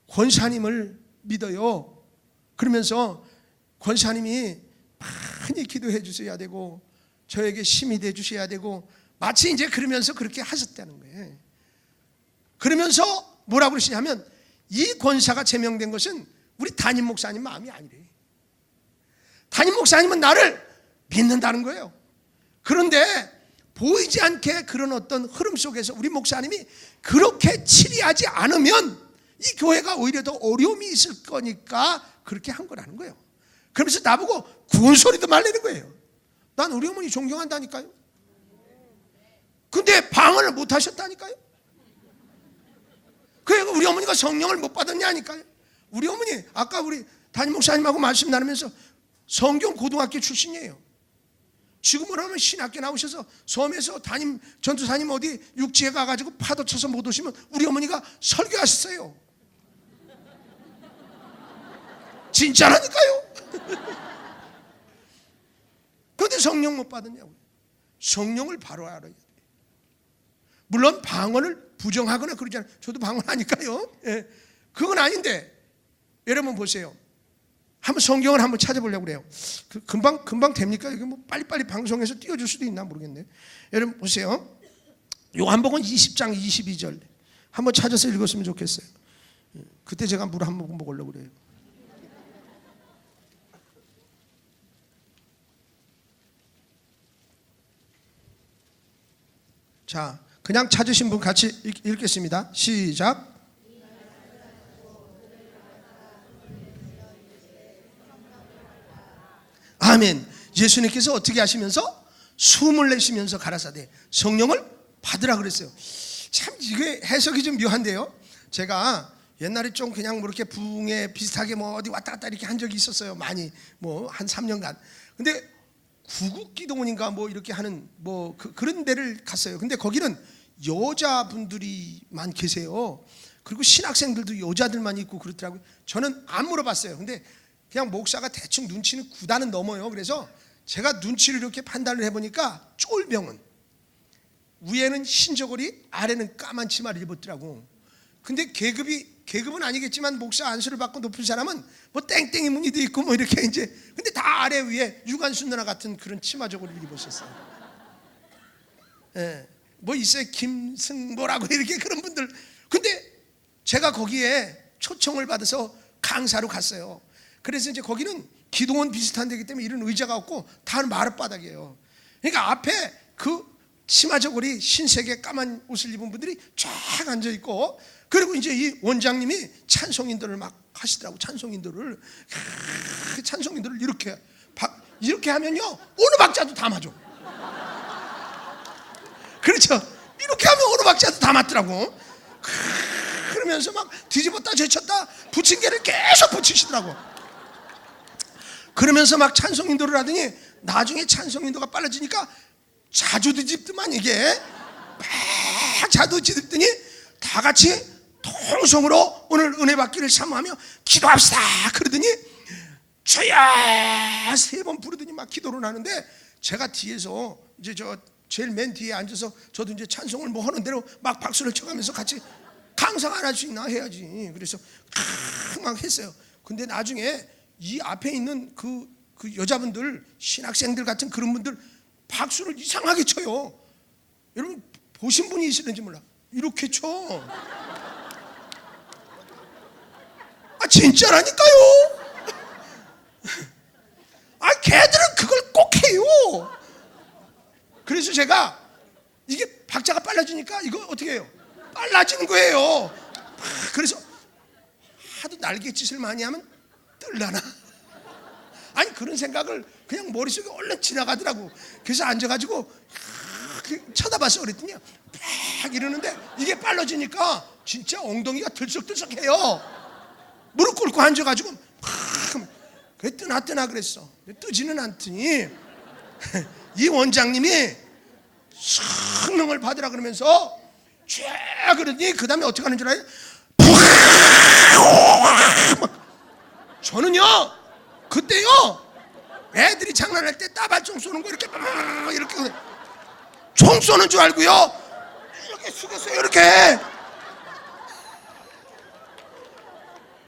권사님을 믿어요. 그러면서 권사님이 많이 기도해 주셔야 되고 저에게 힘이 돼 주셔야 되고, 마치 이제 그러면서 그렇게 하셨다는 거예요. 그러면서 뭐라고 그러시냐면, 이 권사가 제명된 것은 우리 담임 목사님 마음이 아니래. 담임 목사님은 나를 믿는다는 거예요. 그런데 보이지 않게 그런 어떤 흐름 속에서 우리 목사님이 그렇게 치리하지 않으면 이 교회가 오히려 더 어려움이 있을 거니까 그렇게 한 거라는 거예요. 그러면서 나보고 구원 소리도 말리는 거예요. 난 우리 어머니 존경한다니까요. 근데 방언을 못 하셨다니까요. 그래서 우리 어머니가 성령을 못 받았냐니까요. 우리 어머니 아까 우리 담임 목사님하고 말씀 나누면서 성경 고등학교 출신이에요. 지금은 하면 신학교 나오셔서 섬에서 전도사님 어디 육지에 가가지고 파도 쳐서 못 오시면 우리 어머니가 설교하셨어요. 진짜라니까요. 그런데 성령 못 받았냐고요. 성령을 바로 알아야 돼요. 물론 방언을 부정하거나 그러지 않아요. 저도 방언하니까요. 예. 그건 아닌데 여러분 보세요. 한번 성경을 한번 찾아보려고 그래요. 금방 됩니까? 이게 뭐 빨리빨리 방송에서 띄워줄 수도 있나 모르겠네. 여러분 보세요. 요한복음 20장 22절 한번 찾아서 읽었으면 좋겠어요. 그때 제가 물 한 모금 먹으려고 그래요. 자, 그냥 찾으신 분 같이 읽겠습니다. 시작. 아멘. 예수님께서 어떻게 하시면서 숨을 내쉬면서 가라사대 성령을 받으라 그랬어요. 참 이게 해석이 좀 묘한데요. 제가 옛날에 좀 그냥 뭐 이렇게 부흥에 비슷하게 뭐 어디 왔다 갔다 이렇게 한 적이 있었어요. 많이 뭐 한 3년간. 근데 구국기도원인가 뭐 이렇게 하는 뭐 그런 데를 갔어요. 근데 거기는 여자분들이만 계세요. 그리고 신학생들도 여자들만 있고 그렇더라고요. 저는 안 물어봤어요. 근데 그냥 목사가 대충 눈치는 9단은 넘어요. 그래서 제가 눈치를 이렇게 판단을 해보니까 쫄병은 위에는 흰 저고리, 아래는 까만 치마를 입었더라고. 근데 계급은 아니겠지만 목사 안수를 받고 높은 사람은 뭐 땡땡이 무늬도 있고 뭐 이렇게 이제, 근데 다 아래 위에 유관순누나 같은 그런 치마 저고리를 입으셨어요. 예, 뭐 있어요. 김승보라고 이렇게 그런 분들. 근데 제가 거기에 초청을 받아서 강사로 갔어요. 그래서 이제 거기는 기도원 비슷한 데이기 때문에 이런 의자가 없고 다 마룻바닥이에요. 그러니까 앞에 그 치마 저고리 흰색의 까만 옷을 입은 분들이 쫙 앉아 있고, 그리고 이제 이 원장님이 찬송인도를 막 하시더라고. 찬송인도를 이렇게 하면요 어느 박자도 다 맞아. 그렇죠. 이렇게 하면 어느 박자도 다 맞더라고. 그러면서 막 뒤집었다 제쳤다 부침개를 계속 붙이시더라고. 그러면서 막 찬송인도를 하더니 나중에 찬송인도가 빨라지니까 자주 뒤집더만 이게 막 자주 뒤집더니 다 같이 통성으로 오늘 은혜 받기를 사모하며 기도합시다 그러더니 주여 3번 부르더니 막 기도를 하는데, 제가 뒤에서 이제 저 제일 맨 뒤에 앉아서 저도 이제 찬송을 뭐 하는 대로 막 박수를 쳐가면서 같이 강사가 안 할 수 있나 해야지. 그래서 막 했어요. 근데 나중에 이 앞에 있는 그 여자분들, 신학생들 같은 그런 분들 박수를 이상하게 쳐요. 여러분 보신 분이 있을는지 몰라. 이렇게 쳐. 아 진짜라니까요. 아 걔들은 그걸 꼭 해요. 그래서 제가 이게 박자가 빨라지니까 이거 어떻게 해요? 빨라지는 거예요. 그래서 하도 날갯짓을 많이 하면 뜰라나? 아니 그런 생각을 그냥 머릿속에 얼른 지나가더라고. 그래서 앉아가지고 쳐다봤어. 그랬더니 막 이러는데 이게 빨라지니까 진짜 엉덩이가 들썩들썩해요. 무릎 꿇고 앉아가지고 그게 뜨나 그랬어. 뜨지는 않더니 이 원장님이 성령을 받으라 그러면서 쫙 그러더니 그 다음에 어떻게 하는 줄 알아요? 저는요 그때요 애들이 장난할 때 따발총 쏘는 거 이렇게 총 쏘는 줄 알고요 이렇게 숙였어요. 이렇게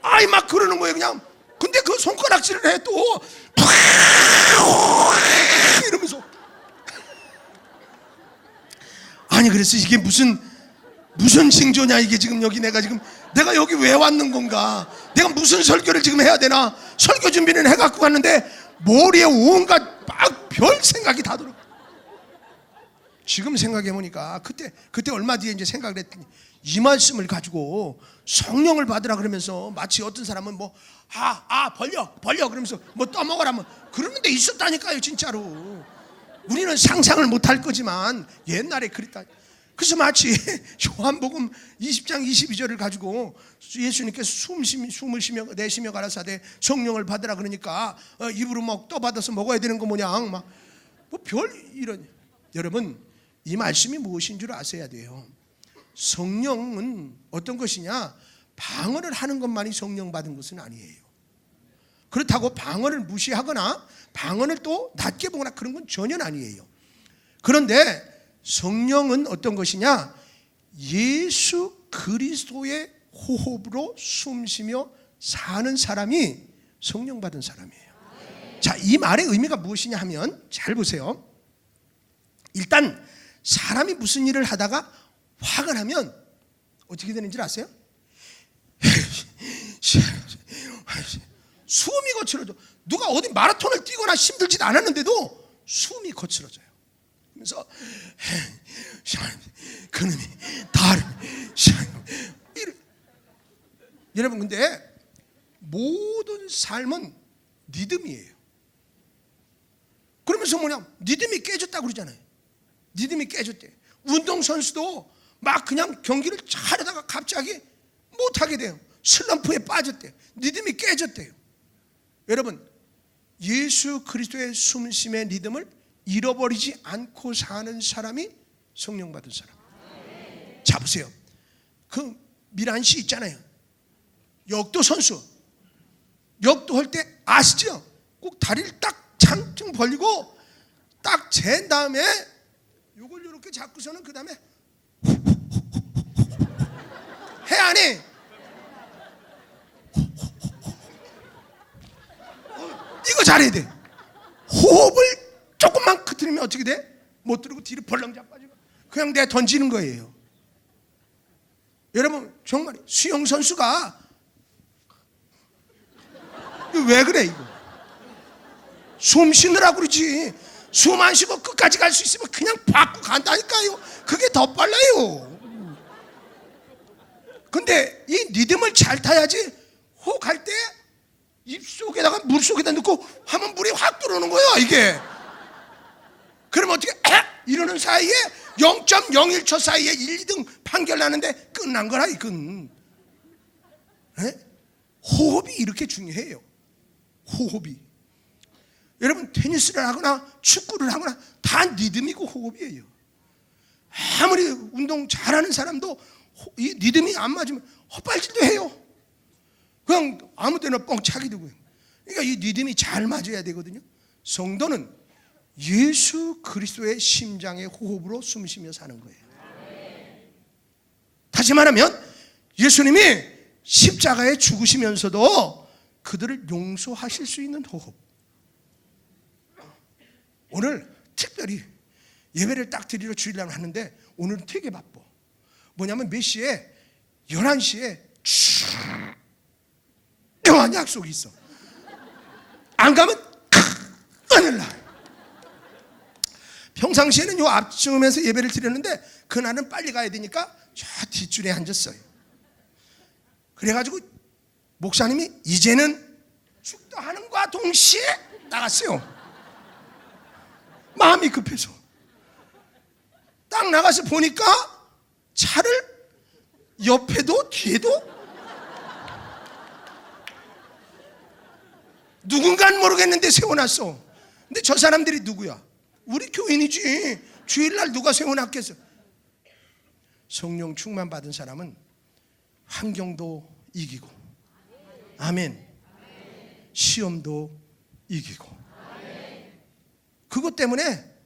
아이 막 그러는 거예요 그냥. 근데 그 손가락질을 해 또 이러면서. 아니 그래서 이게 무슨 징조냐 이게. 지금 여기 내가 여기 왜 왔는 건가, 내가 무슨 설교를 지금 해야 되나. 설교 준비는 해갖고 갔는데 머리에 온갖 막 별 생각이 다 들어. 지금 생각해보니까 그때 얼마 뒤에 이제 생각을 했더니 이 말씀을 가지고 성령을 받으라 그러면서 마치 어떤 사람은 뭐 벌려 그러면서 뭐 떠먹으라 뭐 그러는 데 있었다니까요. 진짜로 우리는 상상을 못할 거지만 옛날에 그랬다. 그래서 마치 요한복음 20장 22절을 가지고 예수님께서 숨을 내쉬며 가라사대 성령을 받으라 그러니까 입으로 막 떠받아서 먹어야 되는 거 모양 막 뭐 별 이런. 여러분 이 말씀이 무엇인 줄 아셔야 돼요. 성령은 어떤 것이냐, 방언을 하는 것만이 성령 받은 것은 아니에요. 그렇다고 방언을 무시하거나 방언을 또 낮게 보거나 그런 건 전혀 아니에요. 그런데 성령은 어떤 것이냐, 예수 그리스도의 호흡으로 숨쉬며 사는 사람이 성령 받은 사람이에요. 자, 이 말의 의미가 무엇이냐 하면 잘 보세요. 일단 사람이 무슨 일을 하다가 화가 나면 어떻게 되는지 아세요? 숨이 거칠어져. 누가 어디 마라톤을 뛰거나 힘들지도 않았는데도 숨이 거칠어져요. 그래서 그놈이 다른 여러분, 근데 모든 삶은 리듬이에요. 그러면서 뭐냐, 리듬이 깨졌다고 그러잖아요. 리듬이 깨졌대. 운동선수도 막 그냥 경기를 잘하다가 갑자기 못하게 돼요. 슬럼프에 빠졌대요. 리듬이 깨졌대요. 여러분, 예수 그리스도의 숨심의 리듬을 잃어버리지 않고 사는 사람이 성령 받은 사람. 자 보세요. 그 미란 씨 있잖아요. 역도 선수. 역도 할 때 아시죠? 꼭 다리를 딱 장충 벌리고 딱 잰 다음에 요걸 이렇게 잡고서는 그 다음에 해 안 해? 이거 잘해야 돼. 호흡을 조금만 흐트리면 어떻게 돼? 못 들고 뒤로 벌렁 자빠지고 그냥 내가 던지는 거예요. 여러분 정말 수영 선수가 왜 그래 이거? 숨 쉬느라고 그러지. 숨 안 쉬고 끝까지 갈 수 있으면 그냥 받고 간다니까요. 그게 더 빨라요. 근데 이 리듬을 잘 타야지. 호흡할 때 입속에다가 물속에다 넣고 하면 물이 확 들어오는 거예요 이게. 그럼 어떻게 이러는 사이에 0.01초 사이에 1, 2등 판결 나는데 끝난 거라 이건. 호흡이 이렇게 중요해요. 호흡이. 여러분 테니스를 하거나 축구를 하거나 다 리듬이고 호흡이에요. 아무리 운동 잘하는 사람도 이 리듬이 안 맞으면 헛발질도 해요. 그냥 아무 데나 뻥 차기 되고요. 그러니까 이 리듬이 잘 맞아야 되거든요. 성도는 예수 그리스도의 심장의 호흡으로 숨쉬며 사는 거예요. 다시 말하면 예수님이 십자가에 죽으시면서도 그들을 용서하실 수 있는 호흡. 오늘 특별히 예배를 딱 드리러 주일날 하는데 오늘은 되게 바빠. 뭐냐면 몇 시에 11시에 중요한 약속이 있어. 안 가면 큰일 나. 평상시에는 요 앞쯤에서 예배를 드렸는데 그날은 빨리 가야 되니까 저 뒷줄에 앉았어요. 그래가지고 목사님이 이제는 축도하는과 동시에 나갔어요. 마음이 급해서 딱 나가서 보니까 차를 옆에도 뒤에도 누군가는 모르겠는데 세워놨어. 근데 저 사람들이 누구야? 우리 교인이지. 주일날 누가 세워놨겠어? 성령 충만 받은 사람은 환경도 이기고, 아멘. 시험도 이기고. 그것 때문에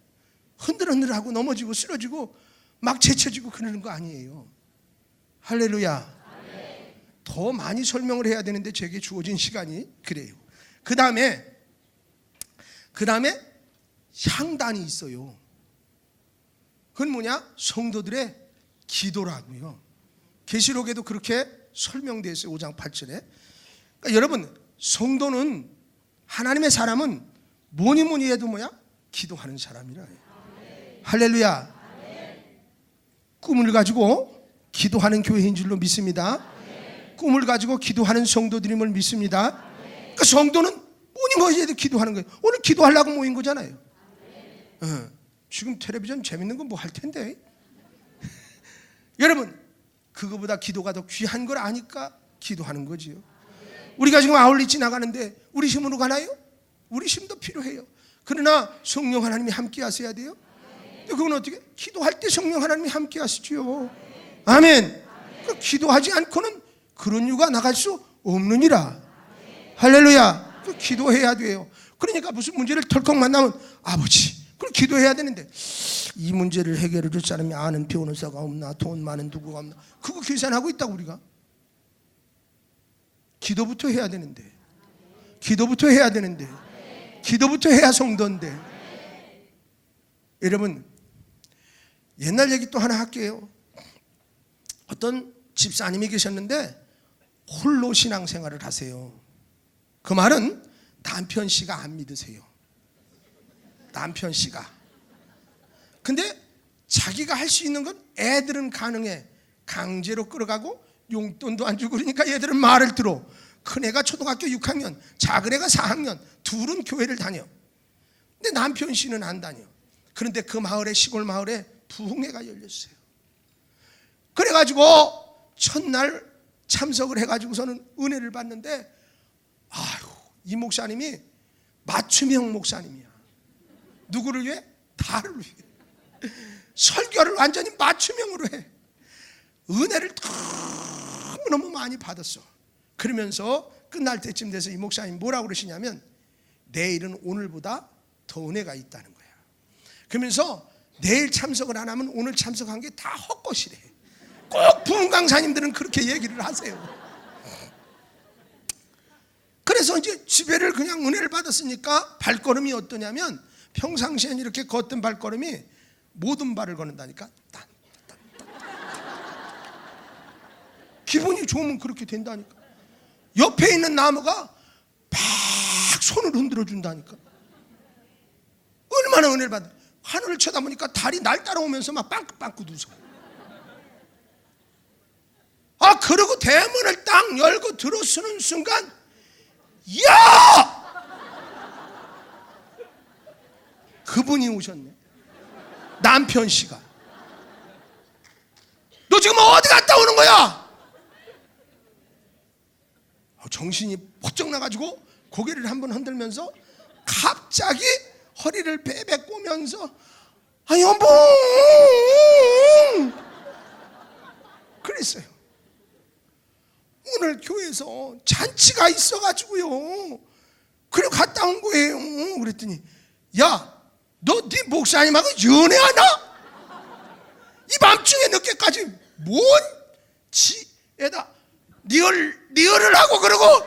흔들흔들하고 넘어지고 쓰러지고 막 제쳐지고 그러는 거 아니에요. 할렐루야. 더 많이 설명을 해야 되는데 제게 주어진 시간이 그래요. 그 다음에 향단이 있어요. 그건 뭐냐? 성도들의 기도라고요. 계시록에도 그렇게 설명되어 있어요. 5장 8절에. 그러니까 여러분 성도는 하나님의 사람은 뭐니 해도 뭐야? 기도하는 사람이라. 할렐루야. 꿈을 가지고 기도하는 교회인 줄로 믿습니다. 꿈을 가지고 기도하는 성도들임을 믿습니다. 그러니까 성도는 뭐니 해도 기도하는 거예요. 오늘 기도하려고 모인 거잖아요. 지금 텔레비전 재밌는 건 뭐 할 텐데. 여러분 그거보다 기도가 더 귀한 걸 아니까 기도하는 거지요. 우리가 지금 아울렛 지나가는데 우리 힘으로 가나요? 우리 힘도 필요해요. 그러나 성령 하나님이 함께 하셔야 돼요. 그건 어떻게? 기도할 때 성령 하나님이 함께 하시죠. 아멘. 기도하지 않고는 그런 유가 나갈 수 없느니라. 할렐루야. 기도해야 돼요. 그러니까 무슨 문제를 덜컥 만나면 아버지 그럼 기도해야 되는데 이 문제를 해결해 줄 사람이 아는 변호사가 없나, 돈 많은 누구가 없나, 그거 계산하고 있다고. 우리가 기도부터 해야 되는데 기도부터 해야 성도인데. 여러분 옛날 얘기 또 하나 할게요. 어떤 집사님이 계셨는데 홀로 신앙생활을 하세요. 그 말은 남편 씨가 안 믿으세요. 남편 씨가. 근데 자기가 할 수 있는 건 애들은 가능해. 강제로 끌어가고 용돈도 안 주고 그러니까 얘들은 말을 들어. 큰애가 초등학교 6학년, 작은애가 4학년, 둘은 교회를 다녀. 근데 남편 씨는 안 다녀. 그런데 그 마을에, 시골 마을에 부흥회가 열렸어요. 그래가지고 첫날 참석을 해가지고서는 은혜를 받는데, 아유, 이 목사님이 맞춤형 목사님이야. 누구를 위해? 나를 위해. 설교를 완전히 맞춤형으로 해. 은혜를 너무너무 많이 받았어. 그러면서 끝날 때쯤 돼서 이 목사님 뭐라고 그러시냐면, 내일은 오늘보다 더 은혜가 있다는 거야. 그러면서 내일 참석을 안 하면 오늘 참석한 게 다 헛것이래. 꼭 부흥 강사님들은 그렇게 얘기를 하세요. 그래서 이제 집회를 그냥 은혜를 받았으니까 발걸음이 어떠냐면, 평상시엔 이렇게 걷던 발걸음이 모든 발을 걷는다니까. 기분이 좋으면 그렇게 된다니까. 옆에 있는 나무가 막 손을 흔들어 준다니까. 얼마나 은혜를 받아. 하늘을 쳐다보니까 달이 날 따라오면서 막 빵긋빵긋 웃어. 그러고 대문을 딱 열고 들어서는 순간, 야! 그분이 오셨네. 남편 씨가. 너 지금 어디 갔다 오는 거야? 정신이 번쩍 나가지고 고개를 한번 흔들면서 갑자기 허리를 베베 꼬면서, 여보! 그랬어요. 오늘 교회에서 잔치가 있어가지고요. 그리고 갔다 온 거예요. 그랬더니, 야, 너 네 목사님하고 연애하나? 이 밤중에 늦게까지 뭔 지에다 리얼을 하고 그러고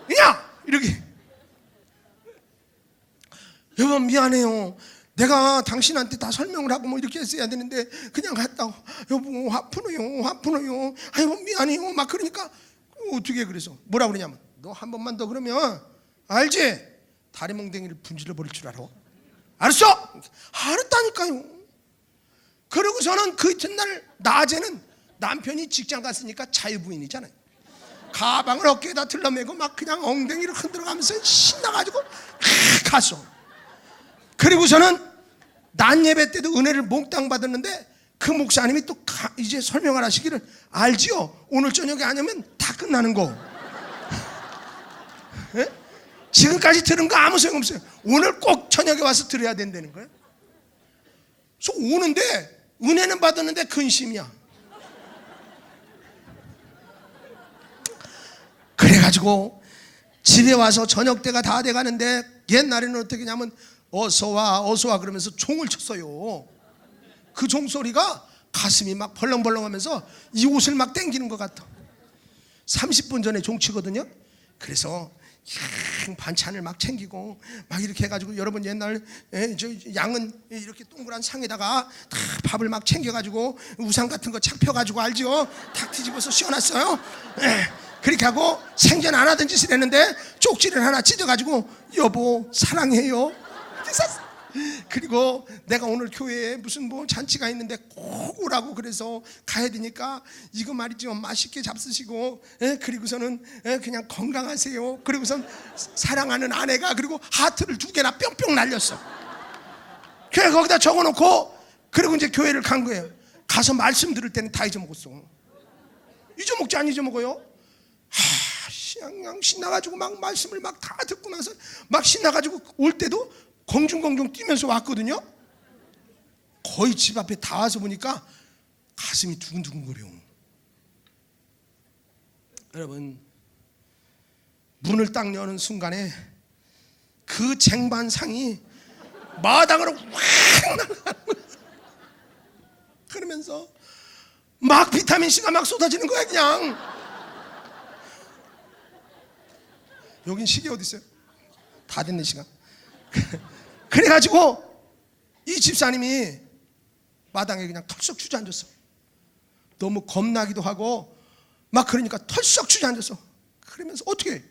그냥 이렇게. 여보 미안해요. 내가 당신한테 다 설명을 하고 뭐 이렇게 했어야 되는데 그냥 갔다. 여보 화푸노요. 아이고 미안해요. 막 그러니까 어떻게 그래서 뭐라 그러냐면, 너 한 번만 더 그러면 알지? 다리 몽댕이를 분질러 버릴 줄 알아. 알았어? 알았다니까요. 그러고서는 그 이튿날 낮에는 남편이 직장 갔으니까 자유부인이잖아요. 가방을 어깨에다 들러매고 막 그냥 엉덩이를 흔들어가면서 신나가지고 갔어. 그리고서는 낮 예배 때도 은혜를 몽땅 받았는데, 그 목사님이 또 이제 설명을 하시기를, 알지요? 오늘 저녁에 안 하면 다 끝나는 거. 에? 지금까지 들은 거 아무 소용없어요. 오늘 꼭 저녁에 와서 들어야 된다는 거예요. 그래서 오는데 은혜는 받았는데 근심이야. 그래가지고 집에 와서 저녁 때가 다 돼가는데, 옛날에는 어떻게 하냐면 어서와 그러면서 종을 쳤어요. 그 종소리가 가슴이 막 벌렁벌렁하면서 이 옷을 막 당기는 것 같아. 30분 전에 종 치거든요. 그래서 반찬을 막 챙기고 막 이렇게 해가지고, 여러분 옛날 저 양은 이렇게 동그란 상에다가 다 밥을 막 챙겨가지고 우산 같은 거 착 펴가지고, 알죠? 탁 뒤집어서 씌워놨어요. 그렇게 하고 생전 안 하던 짓을 했는데 쪽지를 하나 찢어가지고, 여보 사랑해요. 그리고 내가 오늘 교회에 무슨 뭐 잔치가 있는데 꼭 오라고 그래서 가야 되니까 이거 말이죠, 맛있게 잡수시고, 그리고서는 그냥 건강하세요. 그리고선 사랑하는 아내가, 그리고 하트를 2개나 뿅뿅 날렸어. 그래 거기다 적어놓고, 그리고 이제 교회를 간 거예요. 가서 말씀 들을 때는 다 잊어먹었어. 잊어먹지 안 잊어먹어요? 그냥 신나가지고 막 말씀을 막 다 듣고 나서 막 신나가지고 올 때도 공중공중 뛰면서 왔거든요. 거의 집 앞에 다 와서 보니까 가슴이 두근두근거려. 여러분, 문을 딱 여는 순간에 그 쟁반상이 마당으로 확 날아가는 거야. 그러면서 막 비타민C가 막 쏟아지는 거야. 그냥 여긴 시계 어디 있어요? 다 됐네 시간. 그래가지고 이 집사님이 마당에 그냥 털썩 주저앉았어. 너무 겁나기도 하고 막 그러니까 털썩 주저앉았어. 그러면서 어떻게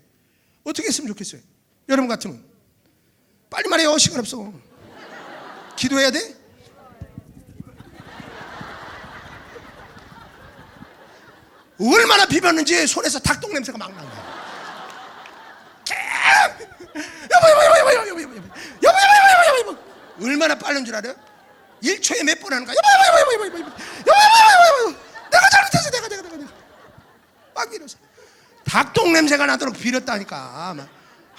했으면 좋겠어요? 여러분 같으면 빨리 말해요. 시간 없어. 기도해야 돼? 얼마나 비볐는지 손에서 닭똥 냄새가 막 나는 거야. 여보 얼마나 빠른 줄 알아요? 1초에 몇 번 하는 거야. 여보 내가 잘못했어. 내가 막 이러서 닭똥 냄새가 나도록 빌었다니까.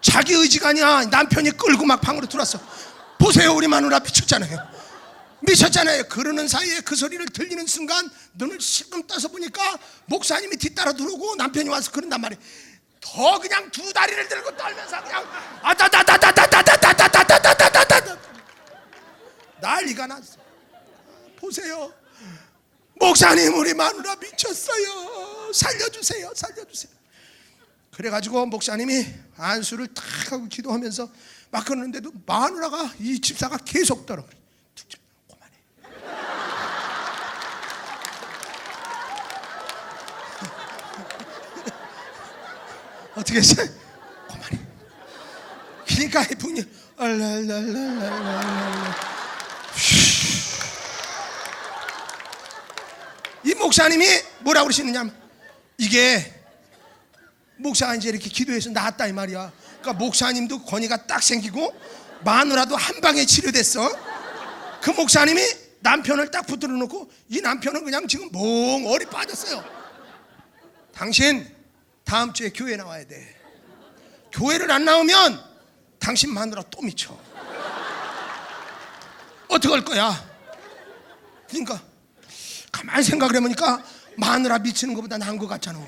자기 의지가 아니야. 남편이 끌고 막 방으로 들어왔어. 보세요, 우리 마누라 미쳤잖아요. 미쳤잖아요. 그러는 사이에 그 소리를 들리는 순간 눈을 실금 떠서 보니까 목사님이 뒤따라 들어오고 남편이 와서 그런단 말이에요. 더 그냥 두 다리를 들고 떨면서 그냥 아다다다다다다다다다다다다다다다 난리가 났어. 보세요, 목사님 우리 마누라 미쳤어요. 살려주세요, 살려주세요. 그래가지고 목사님이 안수를 탁 하고 기도하면서 막 그러는데도 마누라가, 이 집사가 계속 떨어. 그만해. 어떻게 했어요? 그만해. 그러니까 이분이 이 목사님이 뭐라고 그러시느냐면, 이게 목사가 이제 이렇게 기도해서 나았다 이 말이야. 그러니까 목사님도 권위가 딱 생기고 마누라도 한 방에 치료됐어. 그 목사님이 남편을 딱 붙들어 놓고 이 남편은 그냥 지금 멍어리 빠졌어요. 당신 다음 주에 교회 나와야 돼. 교회를 안 나오면 당신 마누라 또 미쳐. 어떡할 거야? 그러니까 가만히 생각을 해보니까 마누라 미치는 것보다 나은 것 같잖아.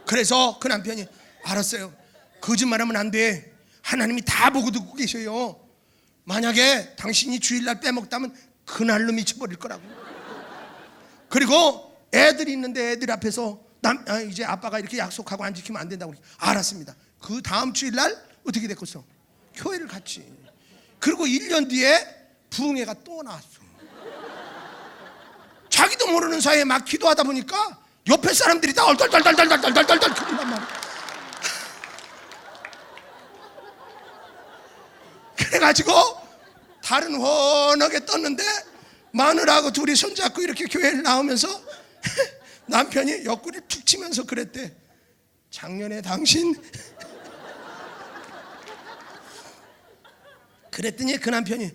그래서 그 남편이 알았어요. 거짓말하면 안 돼. 하나님이 다 보고 듣고 계셔요. 만약에 당신이 주일날 빼먹다면 그날로 미쳐버릴 거라고. 그리고 애들이 있는데 애들 앞에서 이제 아빠가 이렇게 약속하고 안 지키면 안 된다고. 알았습니다. 그 다음 주일날 어떻게 됐겠어? 교회를 갔지. 그리고 1년 뒤에 부흥회가 또 나왔어. 자기도 모르는 사이에 막 기도하다 보니까 옆에 사람들이 다 얼떨떨떨떨떨떨떨떨 그런단 말이야. 그래가지고 달은 훤하게 떴는데 마누라하고 둘이 손잡고 이렇게 교회를 나오면서 남편이 옆구리를 툭 치면서 그랬대. 작년에 당신 그랬더니 그 남편이,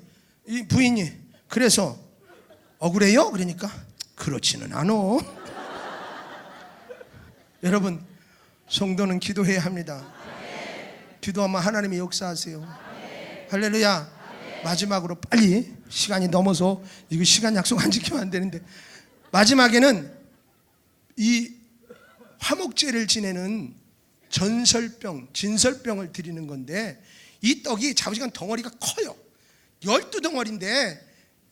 이 부인이, 그래서 억울해요? 그러니까 그렇지는 않아. 여러분, 성도는 기도해야 합니다. 기도하면 하나님이 역사하세요. 할렐루야. 마지막으로 빨리 시간이 넘어서 이거 시간 약속 안 지키면 안 되는데, 마지막에는 이 화목제를 지내는 전설병, 진설병을 드리는 건데, 이 떡이 자부지간 덩어리가 커요. 12덩어리인데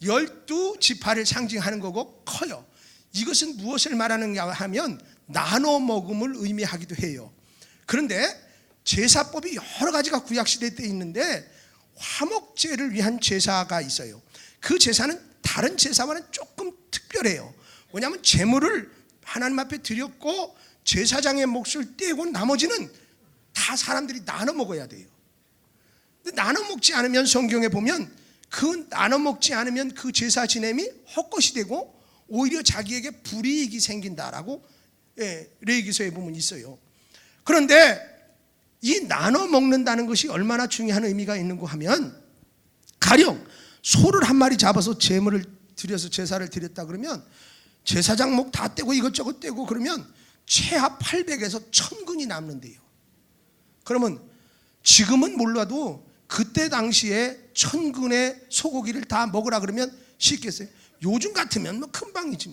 12지파를 상징하는 거고 커요. 이것은 무엇을 말하는가 하면 나눠 먹음을 의미하기도 해요. 그런데 제사법이 여러 가지가 구약시대 때 있는데 화목제를 위한 제사가 있어요. 그 제사는 다른 제사와는 조금 특별해요. 왜냐하면 제물을 하나님 앞에 드렸고 제사장의 몫을 떼고 나머지는 다 사람들이 나눠 먹어야 돼요. 근데 나눠 먹지 않으면 성경에 보면 그 나눠 먹지 않으면 그 제사 지냄이 헛것이 되고 오히려 자기에게 불이익이 생긴다라고 레위기서에 보면 있어요. 그런데 이 나눠 먹는다는 것이 얼마나 중요한 의미가 있는가 하면, 가령 소를 한 마리 잡아서 제물을 드려서 제사를 드렸다 그러면 제사장 목 다 떼고 이것저것 떼고 그러면 최하 800에서 1000근이 남는데요. 그러면 지금은 몰라도 그때 당시에 1000근의 소고기를 다 먹으라 그러면 쉽겠어요? 요즘 같으면 뭐 금방이지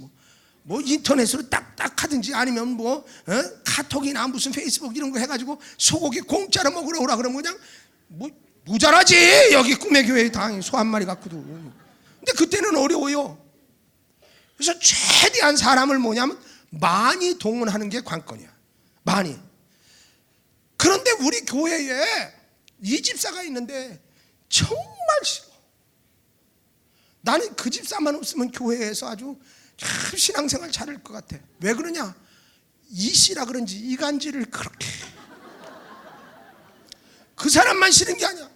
뭐 인터넷으로 딱딱 하든지 아니면 뭐 카톡이나 무슨 페이스북 이런 거 해가지고 소고기 공짜로 먹으러 오라 그러면 그냥 뭐 모자라지. 여기 꿈의 교회에 당연히 소 한 마리 갖고도. 근데 그때는 어려워요. 그래서 최대한 사람을 뭐냐면 많이 동원하는 게 관건이야. 많이. 그런데 우리 교회에 이 집사가 있는데 정말 싫어. 나는 그 집사만 없으면 교회에서 아주 참 신앙생활 잘할 것 같아. 왜 그러냐? 이씨라 그런지 이간질을 그렇게. 그 사람만 싫은 게 아니야.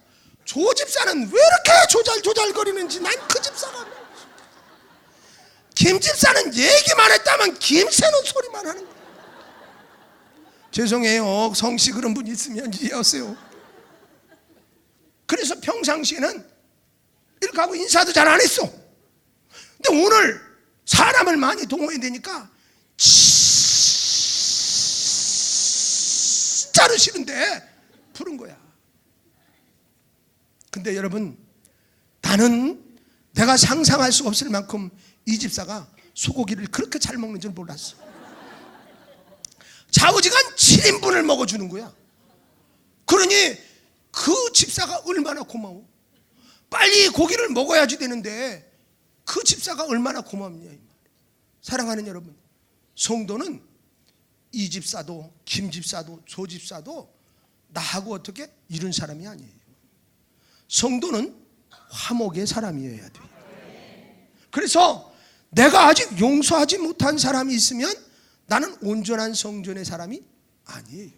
조 집사는 왜 이렇게 조잘조잘거리는지 난 그 집사가. 김 집사는 얘기만 했다면 김새는 소리만 하는 거야. 죄송해요. 성씨 그런 분 있으면 이해하세요. 그래서 평상시에는 이렇게 하고 인사도 잘 안 했어. 근데 오늘 사람을 많이 동원해야 되니까 진짜로 싫은데 부른 거야. 근데 여러분, 나는 내가 상상할 수 없을 만큼 이 집사가 소고기를 그렇게 잘 먹는 줄 몰랐어. 좌우지간 7인분을 먹어주는 거야. 그러니 그 집사가 얼마나 고마워. 빨리 고기를 먹어야지 되는데 그 집사가 얼마나 고맙냐. 사랑하는 여러분, 성도는 이 집사도 김 집사도 조 집사도 나하고 어떻게 이런 사람이 아니에요. 성도는 화목의 사람이어야 돼요. 그래서 내가 아직 용서하지 못한 사람이 있으면 나는 온전한 성전의 사람이 아니에요.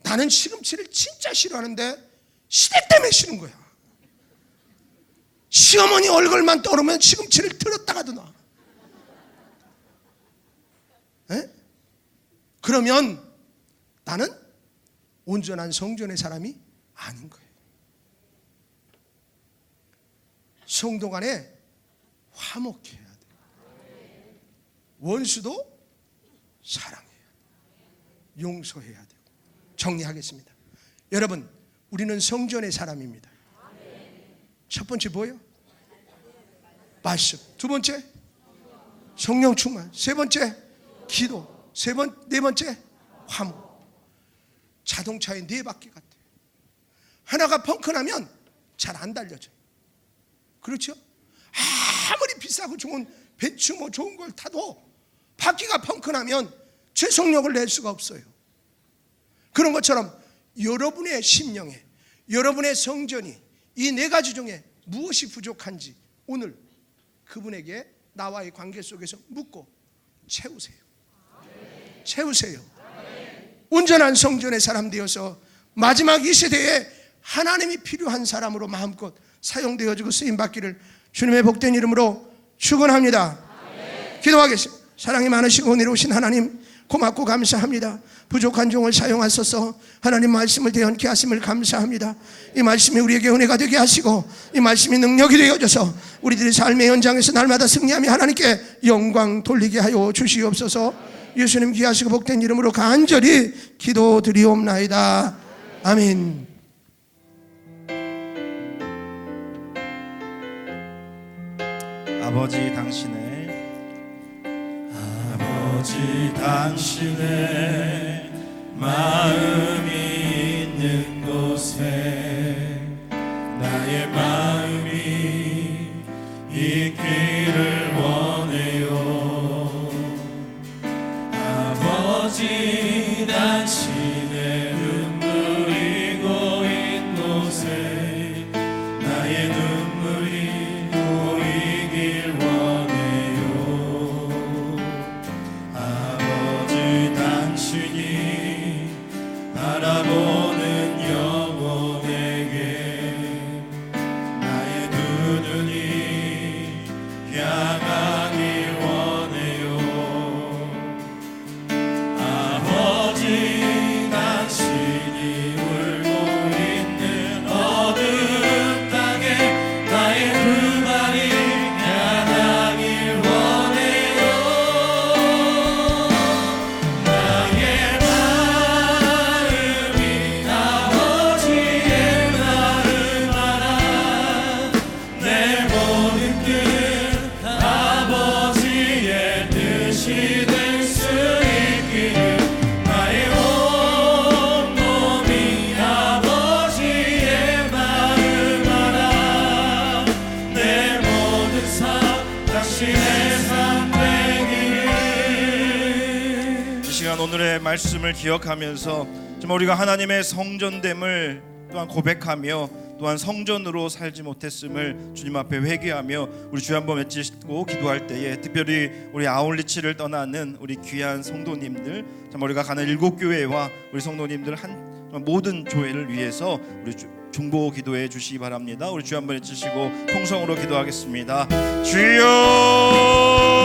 나는 시금치를 진짜 싫어하는데 시댁 때문에 싫은 거야. 시어머니 얼굴만 떠오르면 시금치를 들었다가도 놔. 그러면 나는 온전한 성전의 사람이 아닌 거예요. 성도 간에 화목해야 돼요. 원수도 사랑해야 돼요. 용서해야 돼요. 정리하겠습니다. 여러분, 우리는 성전의 사람입니다. 첫 번째 뭐예요? 말씀. 두 번째 성령 충만. 세 번째 기도. 네 번째 화목. 자동차의 네 바퀴 같아요. 하나가 펑크나면 잘 안 달려져요. 그렇죠? 아무리 비싸고 좋은 배추 뭐 좋은 걸 타도 바퀴가 펑크나면 제속력을 낼 수가 없어요. 그런 것처럼 여러분의 심령에, 여러분의 성전이 이 네 가지 중에 무엇이 부족한지 오늘 그분에게 나와의 관계 속에서 묻고 채우세요. 채우세요. 온전한 성전의 사람 되어서 마지막 이 시대에 하나님이 필요한 사람으로 마음껏 사용되어지고 쓰임받기를 주님의 복된 이름으로 축원합니다. 기도하겠습니다. 사랑이 많으시고 은혜로우신 하나님, 고맙고 감사합니다. 부족한 종을 사용하소서. 하나님 말씀을 대언케 하심을 감사합니다. 이 말씀이 우리에게 은혜가 되게 하시고 이 말씀이 능력이 되어져서 우리들의 삶의 현장에서 날마다 승리하며 하나님께 영광 돌리게 하여 주시옵소서. 예수님 귀하시고 복된 이름으로 간절히 기도드리옵나이다. 아멘. 아버지 당신의 마음이 있는 곳에 나의 마음이 있기를 원해요. 아버지 당신의 눈물이 고인 곳에 나의 눈물이 고이길 원해요. 아버지 당신이 바라보는 영혼에게 나의 두 눈이 향하길 원해요. 아버지 당신이 울고 있는 어두운 땅에 나의 두 발이 향하길 원해요. 나의 마음이 아버지의 마음 알아. 내 모든 뜻 아버지의 뜻이 될 수 있기를. 나의 온 몸이 아버지의 마음 알아. 내 모든 삶 당신의 삶 되기를. 이 시간 오늘의 말씀을 기억하면서 정말 우리가 하나님의 성전됨을 또한 고백하며 또한 성전으로 살지 못했음을 주님 앞에 회개하며 우리 주여 한번 외치고 기도할 때에 특별히 우리 아울리치를 떠나는 우리 귀한 성도님들, 정말 우리가 가는 7교회와 우리 성도님들 모든 교회를 위해서 우리 중보 기도해 주시기 바랍니다. 우리 주여 한번 외치시고 통성으로 기도하겠습니다. 주여